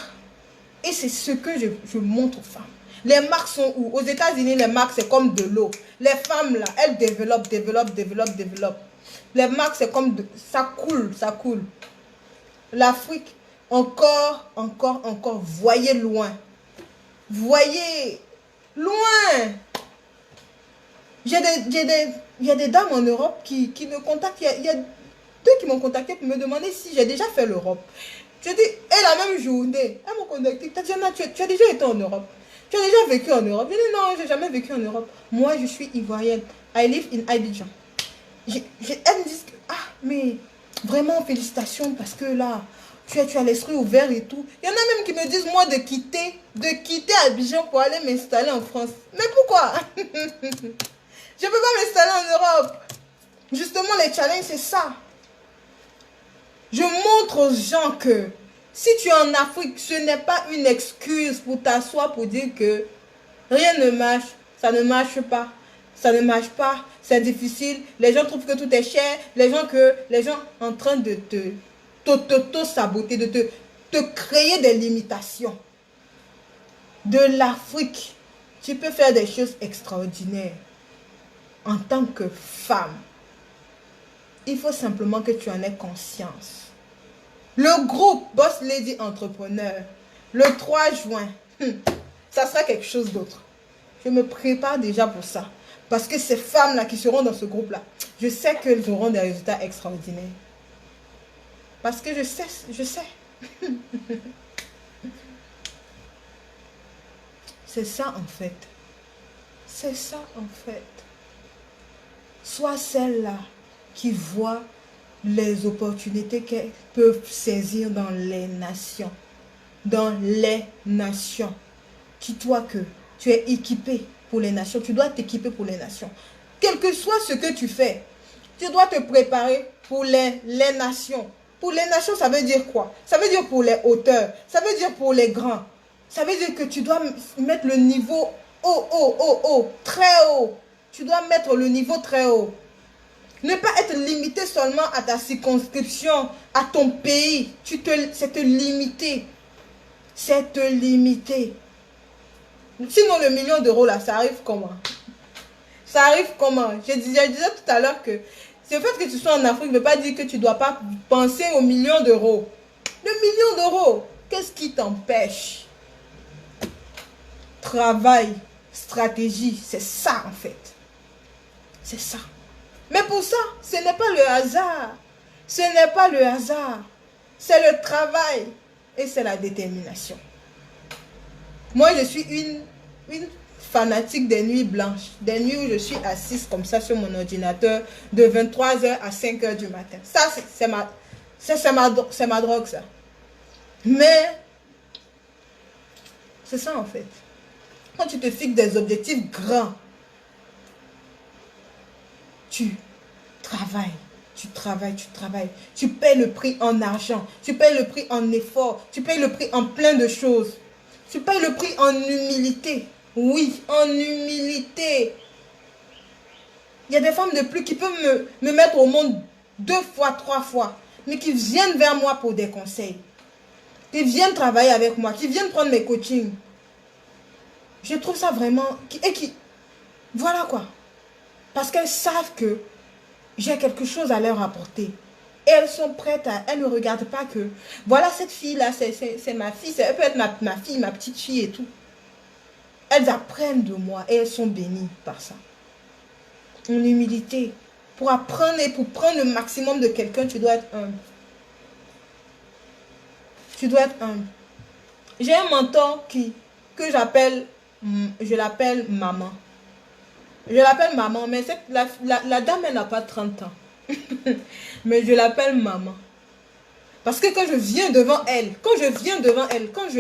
Et c'est ce que je montre aux femmes. Les marques sont où? Aux États-Unis, les marques, c'est comme de l'eau. Les femmes, là, elles développent. Les marques, c'est comme ça coule. L'Afrique, encore. Voyez loin. Voyez loin. Il y a des dames en Europe qui me contactent. Il y a deux qui m'ont contacté pour me demander si j'ai déjà fait l'Europe. Je dis, et la même journée, elles m'ont contacté. Tatiana, tu as déjà été en Europe? Tu as déjà vécu en Europe? Je dis, non, je n'ai jamais vécu en Europe. Moi, je suis ivoirienne. I live in Abidjan. Elles me disent, mais vraiment, félicitations, parce que là, tu as l'esprit ouvert et tout. Il y en a même qui me disent, moi, de quitter Abidjan pour aller m'installer en France. Mais pourquoi? Je ne peux pas m'installer en Europe. Justement, les challenges, c'est ça. Je montre aux gens que si tu es en Afrique, ce n'est pas une excuse pour t'asseoir pour dire que rien ne marche, ça ne marche pas, c'est difficile, les gens trouvent que tout est cher, les gens en train de te saboter, de te créer des limitations. De l'Afrique, tu peux faire des choses extraordinaires en tant que femme. Il faut simplement que tu en aies conscience. Le groupe Boss Lady Entrepreneur, le 3 juin, ça sera quelque chose d'autre. Je me prépare déjà pour ça. Parce que ces femmes-là qui seront dans ce groupe-là, je sais qu'elles auront des résultats extraordinaires. Parce que je sais. C'est ça en fait. C'est ça en fait. Sois celle-là qui voit les opportunités qu'elles peuvent saisir dans les nations. Dans les nations. Dis-toi que tu es équipé pour les nations. Tu dois t'équiper pour les nations. Quel que soit ce que tu fais, tu dois te préparer pour les nations. Pour les nations, ça veut dire quoi? Ça veut dire pour les hauteurs. Ça veut dire pour les grands. Ça veut dire que tu dois mettre le niveau haut, très haut. Tu dois mettre le niveau très haut. Ne pas être limité seulement à ta circonscription, à ton pays. C'est te limiter. C'est te limiter. Sinon, le million d'euros, là, ça arrive comment? Ça arrive comment? Je disais tout à l'heure que c'est le fait que tu sois en Afrique ne veut pas dire que tu ne dois pas penser aux millions d'euros. Le million d'euros, qu'est-ce qui t'empêche? Travail, stratégie, c'est ça en fait. C'est ça. Mais pour ça, ce n'est pas le hasard. Ce n'est pas le hasard. C'est le travail et c'est la détermination. Moi, je suis une fanatique des nuits blanches. Des nuits où je suis assise comme ça sur mon ordinateur de 23h à 5h du matin. Ça, c'est ma drogue, ça. Mais, c'est ça en fait. Quand tu te fixes des objectifs grands, tu travailles, tu travailles, tu travailles. Tu payes le prix en argent, tu payes le prix en effort, tu payes le prix en plein de choses. Tu payes le prix en humilité. Oui, en humilité. Il y a des femmes de plus qui peuvent me mettre au monde 2 fois, 3 fois, mais qui viennent vers moi pour des conseils. Qui viennent travailler avec moi, qui viennent prendre mes coachings. Je trouve ça vraiment... Voilà quoi. Parce qu'elles savent que j'ai quelque chose à leur apporter. Et elles sont prêtes à... Elles ne regardent pas que... Voilà, cette fille-là, c'est ma fille. Elle peut être ma fille, ma petite fille et tout. Elles apprennent de moi et elles sont bénies par ça. En humilité. Pour apprendre et pour prendre le maximum de quelqu'un, tu dois être humble. Tu dois être humble. J'ai un mentor que j'appelle... Je l'appelle maman. Je l'appelle maman, mais la dame, elle n'a pas 30 ans. Mais je l'appelle maman. Parce que quand je viens devant elle, quand je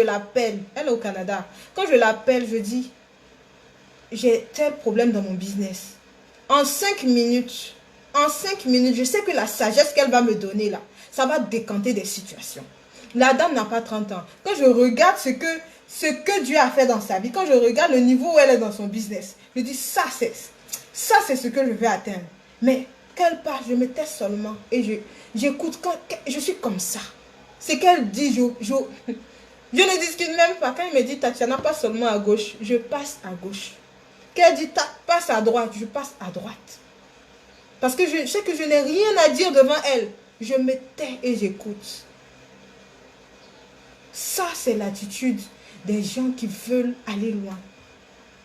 l'appelle, elle est au Canada, quand je l'appelle, je dis, j'ai tel problème dans mon business. En 5 minutes, je sais que la sagesse qu'elle va me donner là, ça va décanter des situations. La dame n'a pas 30 ans. Quand je regarde ce que Dieu a fait dans sa vie, quand je regarde le niveau où elle est dans son business, je dis, ça c'est ce que je vais atteindre. Mais qu'elle parle, je me tais seulement et j'écoute. Je suis comme ça. Ce qu'elle dit, je ne discute même pas. Quand elle me dit, Tatiana, passe seulement à gauche, je passe à gauche. Quand elle dit, passe à droite, je passe à droite. Parce que je sais que je n'ai rien à dire devant elle. Je me tais et j'écoute. Ça, c'est l'attitude des gens qui veulent aller loin.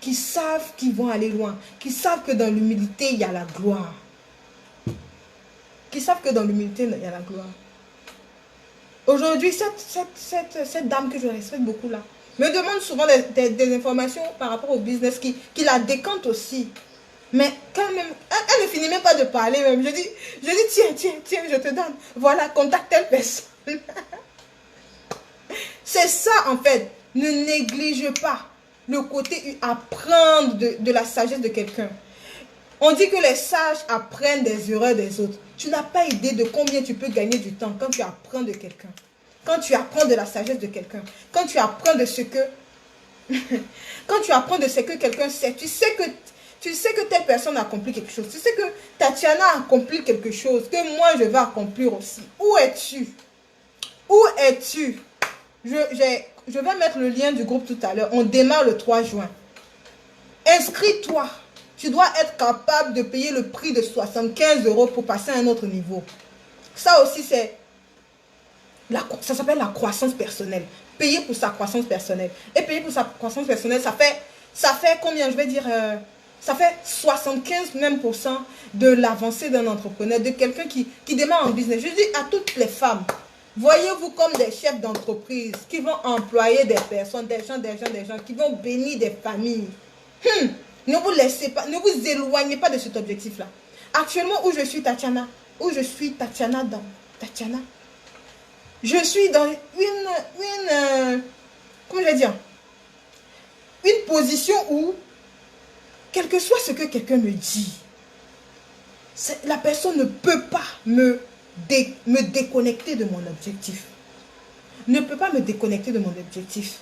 Qui savent qu'ils vont aller loin. Qui savent que dans l'humilité, il y a la gloire. Qui savent que dans l'humilité, il y a la gloire. Aujourd'hui, cette dame que je respecte beaucoup là, me demande souvent des informations par rapport au business qui la décante aussi. Mais quand même, elle ne finit même pas de parler même. Je dis, tiens, je te donne. Voilà, contacte telle personne. C'est ça en fait. Ne néglige pas le côté apprendre de la sagesse de quelqu'un. On dit que les sages apprennent des erreurs des autres. Tu n'as pas idée de combien tu peux gagner du temps quand tu apprends de quelqu'un. Quand tu apprends de la sagesse de quelqu'un. Quand tu apprends de ce que... quand tu apprends de ce que quelqu'un sait. Tu sais que telle personne a accompli quelque chose. Tu sais que Tatiana a accompli quelque chose que moi je vais accomplir aussi. Où es-tu? Où es-tu? Je vais mettre le lien du groupe tout à l'heure. On démarre le 3 juin. Inscris-toi. Tu dois être capable de payer le prix de 75 € pour passer à un autre niveau. Ça aussi, ça s'appelle la croissance personnelle. Payer pour sa croissance personnelle. Et payer pour sa croissance personnelle, ça fait combien? Je vais dire, ça fait 75 même % de l'avancée d'un entrepreneur, de quelqu'un qui démarre en business. Je dis à toutes les femmes, voyez-vous comme des chefs d'entreprise qui vont employer des personnes, des gens, qui vont bénir des familles. Ne vous laissez pas, ne vous éloignez pas de cet objectif-là. Actuellement, où je suis Tatiana, je suis dans comment je vais dire, une position où, quel que soit ce que quelqu'un me dit, la personne ne peut pas me déconnecter de mon objectif. Ne peut pas me déconnecter de mon objectif.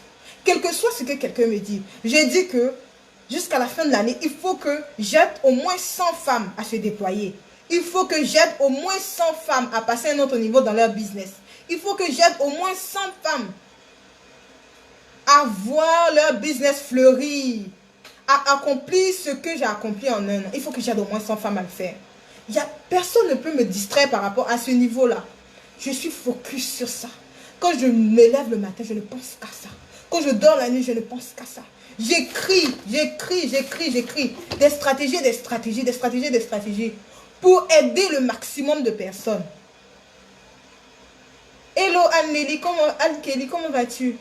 Quel que soit ce que quelqu'un me dit. J'ai dit que jusqu'à la fin de l'année, il faut que j'aide au moins 100 femmes à se déployer. Il faut que j'aide au moins 100 femmes à passer à un autre niveau dans leur business. Il faut que j'aide au moins 100 femmes à voir leur business fleurir, à accomplir ce que j'ai accompli en un an. Il faut que j'aide au moins 100 femmes à le faire. Personne ne peut me distraire par rapport à ce niveau-là. Je suis focus sur ça. Quand je me lève le matin, je ne pense qu'à ça. Quand je dors la nuit, je ne pense qu'à ça. J'écris. Des stratégies pour aider le maximum de personnes. Hello Anne-Kelly, comment vas-tu?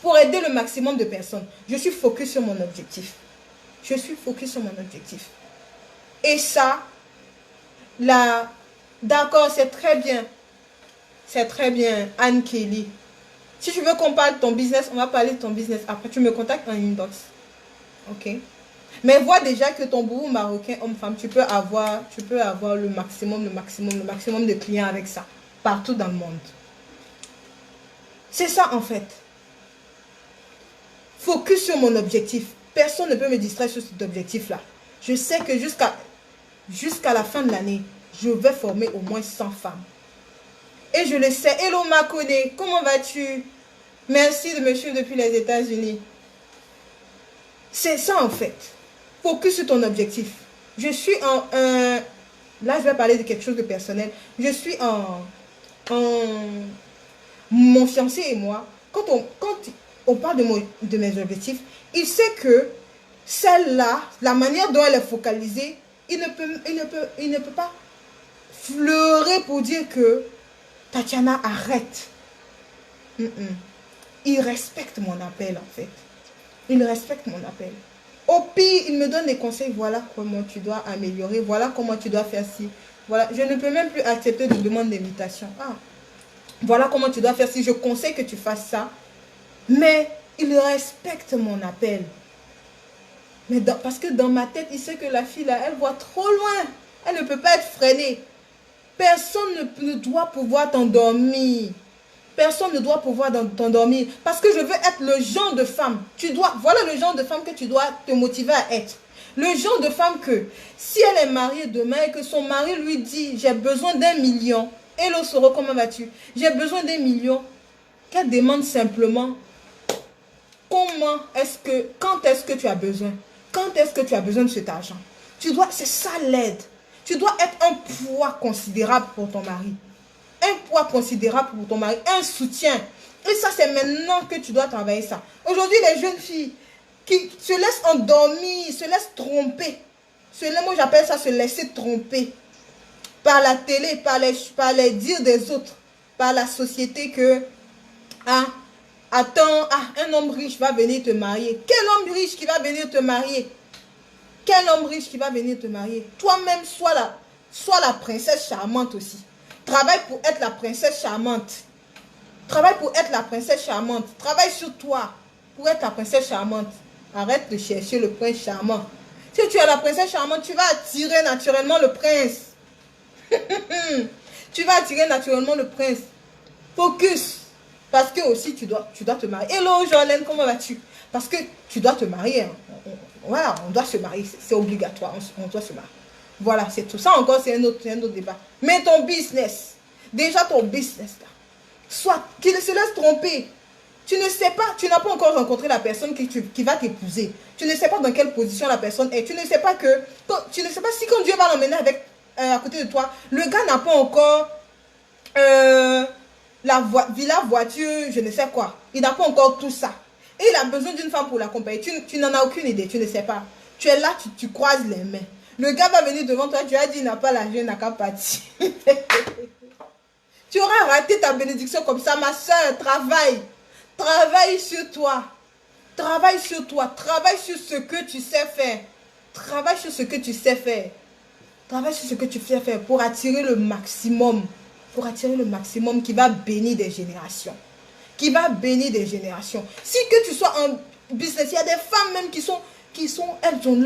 Pour aider le maximum de personnes, je suis focus sur mon objectif. Et ça, là, d'accord, c'est très bien. Anne-Kelly. Si tu veux qu'on parle de ton business, on va parler de ton business. Après, tu me contactes en inbox. Ok? Mais vois déjà que ton boubou marocain, homme-femme, tu peux avoir le maximum de clients avec ça. Partout dans le monde. C'est ça en fait. Focus sur mon objectif. Personne ne peut me distraire sur cet objectif-là. Je sais que jusqu'à la fin de l'année, je vais former au moins 100 femmes. Et je le sais. Hello Makone, comment vas-tu? Merci de me suivre depuis les États-Unis. C'est ça en fait. Focus sur ton objectif. Je suis là, je vais parler de quelque chose de personnel. Je suis mon fiancé et moi, quand on parle de mes objectifs, il sait que celle-là, la manière dont elle est focalisée, il ne peut pas fleurer pour dire que Tatiana, arrête. Il respecte mon appel en fait. Il respecte mon appel. Au pire, il me donne des conseils. Voilà comment tu dois améliorer. Voilà comment tu dois faire ci. Voilà. Je ne peux même plus accepter de demande d'invitation. Voilà comment tu dois faire ci. Je conseille que tu fasses ça. Mais il respecte mon appel. Mais parce que dans ma tête, il sait que la fille là, elle voit trop loin. Elle ne peut pas être freinée. Personne ne doit pouvoir t'endormir. Personne ne doit pouvoir t'endormir. Parce que je veux être le genre de femme. Voilà le genre de femme que tu dois te motiver à être. Le genre de femme que, si elle est mariée demain et que son mari lui dit, j'ai besoin d'1 million. Hello Soro, comment vas-tu? J'ai besoin d'1 million. Qu'elle demande simplement, quand est-ce que tu as besoin? Quand est-ce que tu as besoin de cet argent? C'est ça l'aide. Tu dois être un poids considérable pour ton mari. Un poids considérable pour ton mari, un soutien. Et ça, c'est maintenant que tu dois travailler ça. Aujourd'hui, les jeunes filles qui se laissent endormir, se laissent tromper. Moi, j'appelle ça se laisser tromper. Par la télé, par les dires des autres. Par la société que, attends, un homme riche va venir te marier. Quel homme riche qui va venir te marier? Quel homme riche qui va venir te marier? Toi-même, sois la princesse charmante aussi. Travaille pour être la princesse charmante. Travaille pour être la princesse charmante. Travaille sur toi pour être la princesse charmante. Arrête de chercher le prince charmant. Si tu es la princesse charmante, tu vas attirer naturellement le prince. Tu vas attirer naturellement le prince. Focus. Parce que aussi, tu dois te marier. Hello, Jolene, comment vas-tu? Parce que tu dois te marier. Voilà, on doit se marier. C'est obligatoire. On doit se marier. Voilà, c'est tout. Ça encore, c'est un autre débat. Mais ton business, déjà ton business, là, soit qu'il se laisse tromper. Tu ne sais pas, tu n'as pas encore rencontré la personne qui va t'épouser. Tu ne sais pas dans quelle position la personne est. Tu ne sais pas si quand Dieu va l'emmener à côté de toi, le gars n'a pas encore la villa, voiture, je ne sais quoi. Il n'a pas encore tout ça. Et il a besoin d'une femme pour l'accompagner. Tu n'en as aucune idée, tu ne sais pas. Tu es là, tu croises les mains. Le gars va venir devant toi, tu as dit, il n'a pas l'argent, il n'a qu'à partir. Tu auras raté ta bénédiction comme ça, ma soeur. Travaille. Travaille sur toi. Travaille sur toi. Travaille sur ce que tu sais faire. Travaille sur ce que tu sais faire. Travaille sur ce que tu sais faire pour attirer le maximum. Pour attirer le maximum qui va bénir des générations. Qui va bénir des générations. Si que tu sois en business, il y a des femmes même qui sont elles ont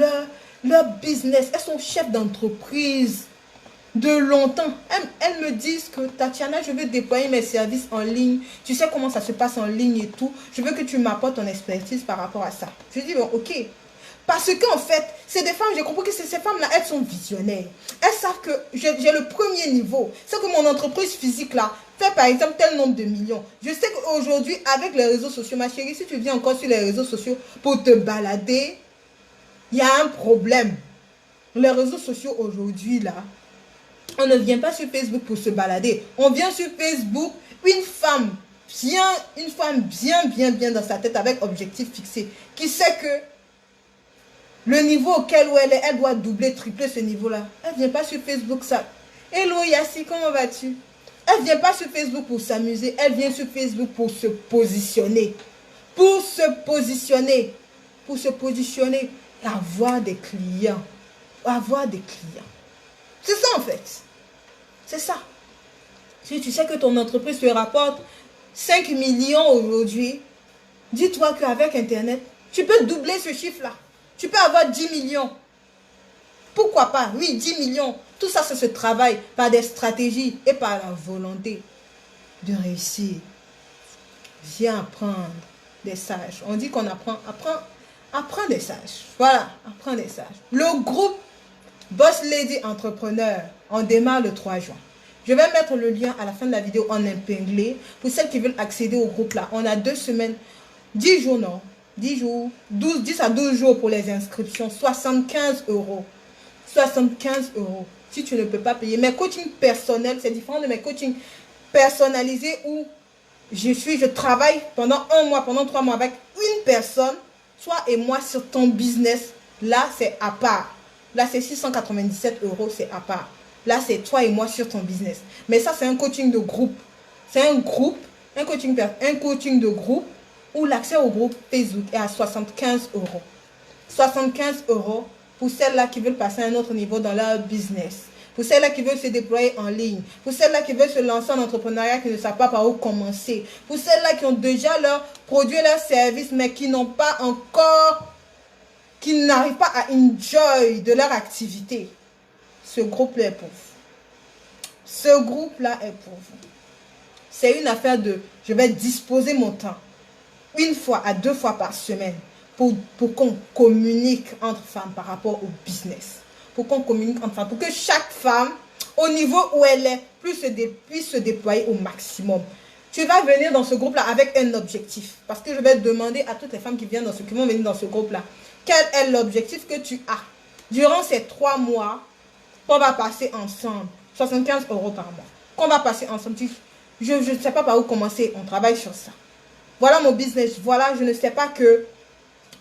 leur business. Elles sont chefs d'entreprise de longtemps. Elles me disent que Tatiana, je veux déployer mes services en ligne. Tu sais comment ça se passe en ligne et tout. Je veux que tu m'apportes ton expertise par rapport à ça. Je dis, bon, ok. Parce qu'en fait, c'est des femmes, j'ai compris que ces femmes-là, elles sont visionnaires. Elles savent que j'ai le premier niveau. C'est que mon entreprise physique, là, fait par exemple tel nombre de millions. Je sais qu'aujourd'hui, avec les réseaux sociaux, ma chérie, si tu viens encore sur les réseaux sociaux pour te balader, il y a un problème. Les réseaux sociaux aujourd'hui, là, on ne vient pas sur Facebook pour se balader. On vient sur Facebook, une femme bien dans sa tête avec objectif fixé, qui sait que le niveau auquel où elle est, elle doit doubler, tripler ce niveau-là. Elle ne vient pas sur Facebook ça. Hello Yassi, comment vas-tu? Elle ne vient pas sur Facebook pour s'amuser, elle vient sur Facebook pour se positionner. Pour se positionner. Pour se positionner et avoir des clients. Avoir des clients. C'est ça en fait. C'est ça. Si tu sais que ton entreprise te rapporte 5 millions aujourd'hui, dis-toi qu'avec Internet, tu peux doubler ce chiffre-là. Tu peux avoir 10 millions. Pourquoi pas? Oui, 10 millions. Tout ça, ça se travaille par des stratégies et par la volonté de réussir. Viens apprendre des sages. On dit qu'on apprend des sages. Voilà, apprends des sages. Le groupe Boss Lady Entrepreneur, on démarre le 3 juin. Je vais mettre le lien à la fin de la vidéo en épinglé. Pour celles qui veulent accéder au groupe là, on a 2 semaines, 10 jours non, 10 jours, 10 à 12 jours pour les inscriptions, 75 €. 75 €. Si tu ne peux pas payer. Mes coachings personnels, c'est différent de mes coachings personnalisés où je travaille pendant 1 mois, pendant 3 mois avec une personne, toi et moi sur ton business. Là, c'est à part. Là, c'est 697 €, c'est à part. Là, c'est toi et moi sur ton business. Mais ça, c'est un coaching de groupe. C'est un coaching de groupe où l'accès au groupe Facebook est à 75 €. 75 € pour celles-là qui veulent passer à un autre niveau dans leur business. Pour celles-là qui veulent se déployer en ligne. Pour celles-là qui veulent se lancer en entrepreneuriat, qui ne savent pas par où commencer. Pour celles-là qui ont déjà leur produit, leur service, mais qui n'ont pas encore, qui n'arrivent pas à enjoy de leur activité. Ce groupe-là est pour vous. Ce groupe-là est pour vous. C'est une affaire de, je vais disposer mon temps 1 fois à 2 fois par semaine pour qu'on communique entre femmes par rapport au business. Pour qu'on communique entre femmes. Pour que chaque femme, au niveau où elle est, puisse se déployer au maximum. Tu vas venir dans ce groupe-là avec un objectif. Parce que je vais demander à toutes les femmes qui vont venir dans ce groupe-là, quel est l'objectif que tu as durant ces 3 mois qu'on va passer ensemble. 75 € par mois. Qu'on va passer ensemble. Je ne sais pas par où commencer. On travaille sur ça. Voilà mon business. Voilà, je ne sais pas que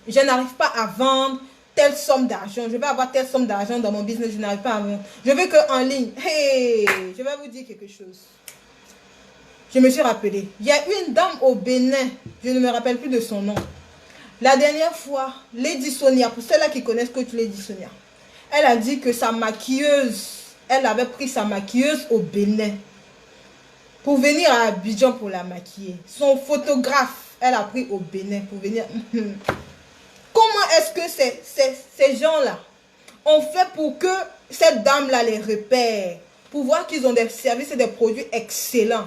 je n'arrive pas à vendre telle somme d'argent. Je vais avoir telle somme d'argent dans mon business. Je n'arrive pas à vendre. Je veux qu'en ligne. Hey, je vais vous dire quelque chose. Je me suis rappelé. Il y a une dame au Bénin. Je ne me rappelle plus de son nom. La dernière fois, Lady Sonia, pour ceux-là qui connaissent Coach Lady Sonia, elle a dit que sa maquilleuse, elle avait pris sa maquilleuse au Bénin pour venir à Abidjan pour la maquiller. Son photographe, elle a pris au Bénin pour venir. Comment est-ce que ces gens-là ont fait pour que cette dame-là les repère, pour voir qu'ils ont des services et des produits excellents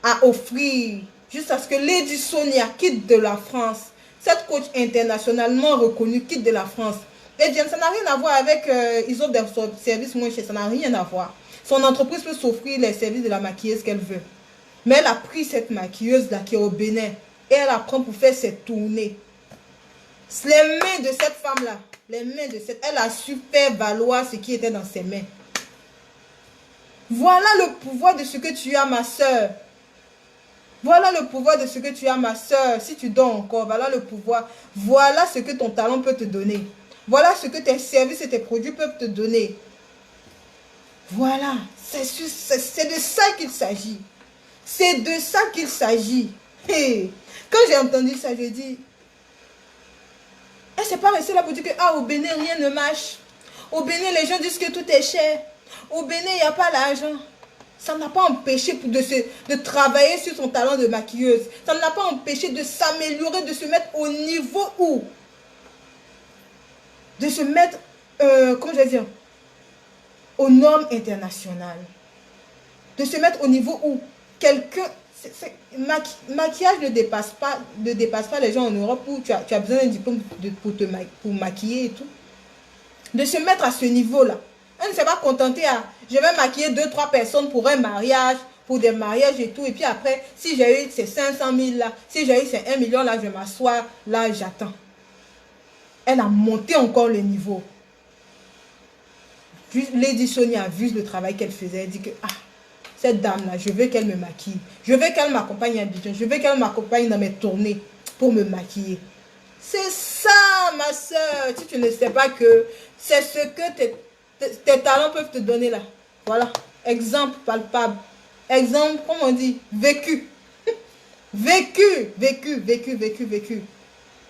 à offrir, juste à ce que Lady Sonia quitte de la France. Cette coach internationalement reconnue quitte de la France. Et bien, ça n'a rien à voir avec, ils offrent des services moins chers, ça n'a rien à voir. Son entreprise peut s'offrir les services de la maquilleuse qu'elle veut. Mais elle a pris cette maquilleuse-là qui est au Bénin et elle la prend pour faire ses tournées. Les mains de cette femme-là, elle a su faire valoir ce qui était dans ses mains. Voilà le pouvoir de ce que tu as, ma soeur. Voilà le pouvoir de ce que tu as, ma soeur. Si tu dors encore, voilà le pouvoir. Voilà ce que ton talent peut te donner. Voilà ce que tes services et tes produits peuvent te donner. Voilà. C'est de ça qu'il s'agit. C'est de ça qu'il s'agit. Hey. Quand j'ai entendu ça, j'ai dit, elle s'est pas restée là pour dire que au Bénin, rien ne marche. Au Bénin, les gens disent que tout est cher. Au Bénin, il n'y a pas l'argent. Ça n'a pas empêché de travailler sur son talent de maquilleuse. Ça ne l'a pas empêché de s'améliorer, de se mettre au niveau où? De se mettre, comment je vais dire, aux normes internationales. De se mettre au niveau où quelqu'un, Maquillage ne dépasse pas les gens en Europe où tu as besoin d'un diplôme pour maquiller et tout. De se mettre à ce niveau-là. Elle ne s'est pas contentée à, je vais maquiller 2-3 personnes pour un mariage, pour des mariages et tout. Et puis après, si j'ai eu ces 500 000 là, si j'ai eu ces 1 million là, je m'assois, là, j'attends. Elle a monté encore le niveau. Lady Sonia a vu le travail qu'elle faisait. Elle dit que, ah, cette dame-là, je veux qu'elle me maquille. Je veux qu'elle m'accompagne à Abidjan. Je veux qu'elle m'accompagne dans mes tournées pour me maquiller. C'est ça, ma soeur. Si tu ne sais pas que c'est ce que tes talents peuvent te donner là. Voilà. Exemple palpable. Exemple, comment on dit? Vécu. Vécu. Vécu. Vécu. Vécu. Vécu.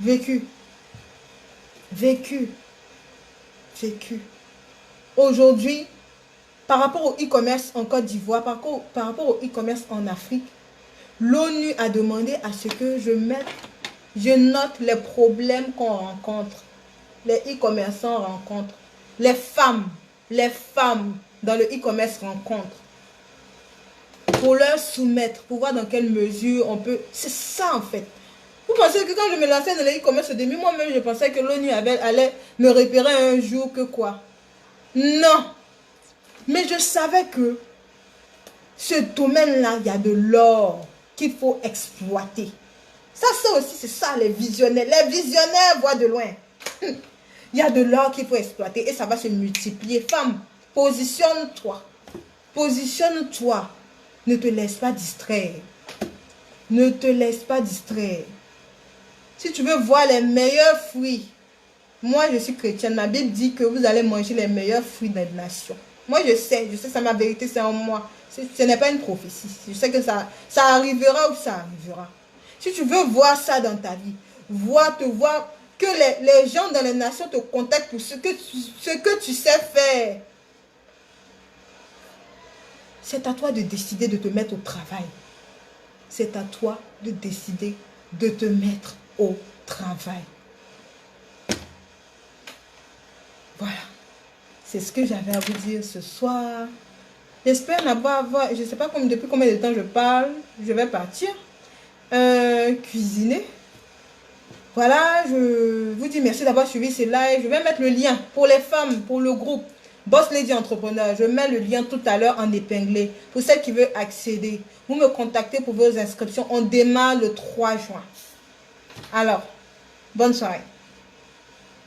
Vécu. Vécu. Vécu. Aujourd'hui, par rapport au e-commerce en Côte d'Ivoire, par rapport au e-commerce en Afrique, l'ONU a demandé à ce que je note les problèmes qu'on rencontre, les e-commerçants rencontrent, les femmes dans le e-commerce rencontrent, pour leur soumettre, pour voir dans quelle mesure on peut... C'est ça en fait. Vous pensez que quand je me lançais dans le e-commerce au début, moi-même je pensais que l'ONU allait me repérer un jour que quoi? Non. Mais je savais que ce domaine-là, il y a de l'or qu'il faut exploiter. Ça aussi, c'est ça les visionnaires. Les visionnaires voient de loin. Il y a de l'or qu'il faut exploiter et ça va se multiplier. Femme, positionne-toi. Positionne-toi. Ne te laisse pas distraire. Ne te laisse pas distraire. Si tu veux voir les meilleurs fruits, moi je suis chrétienne. Ma Bible dit que vous allez manger les meilleurs fruits des nations. Moi je sais, ça ma vérité, c'est en moi. Ce n'est pas une prophétie. Je sais que ça arrivera ou ça arrivera. Si tu veux voir ça dans ta vie, voir que les gens dans les nations te contactent pour ce que tu sais faire. C'est à toi de décider de te mettre au travail. C'est à toi de décider de te mettre au travail. Voilà. C'est ce que j'avais à vous dire ce soir. J'espère n'avoir... Je ne sais pas depuis combien de temps je parle. Je vais partir. Cuisiner. Voilà, je vous dis merci d'avoir suivi ce live. Je vais mettre le lien pour les femmes, pour le groupe Boss Lady Entrepreneur. Je mets le lien tout à l'heure en épinglé. Pour celles qui veulent accéder, vous me contactez pour vos inscriptions. On démarre le 3 juin. Alors, bonne soirée.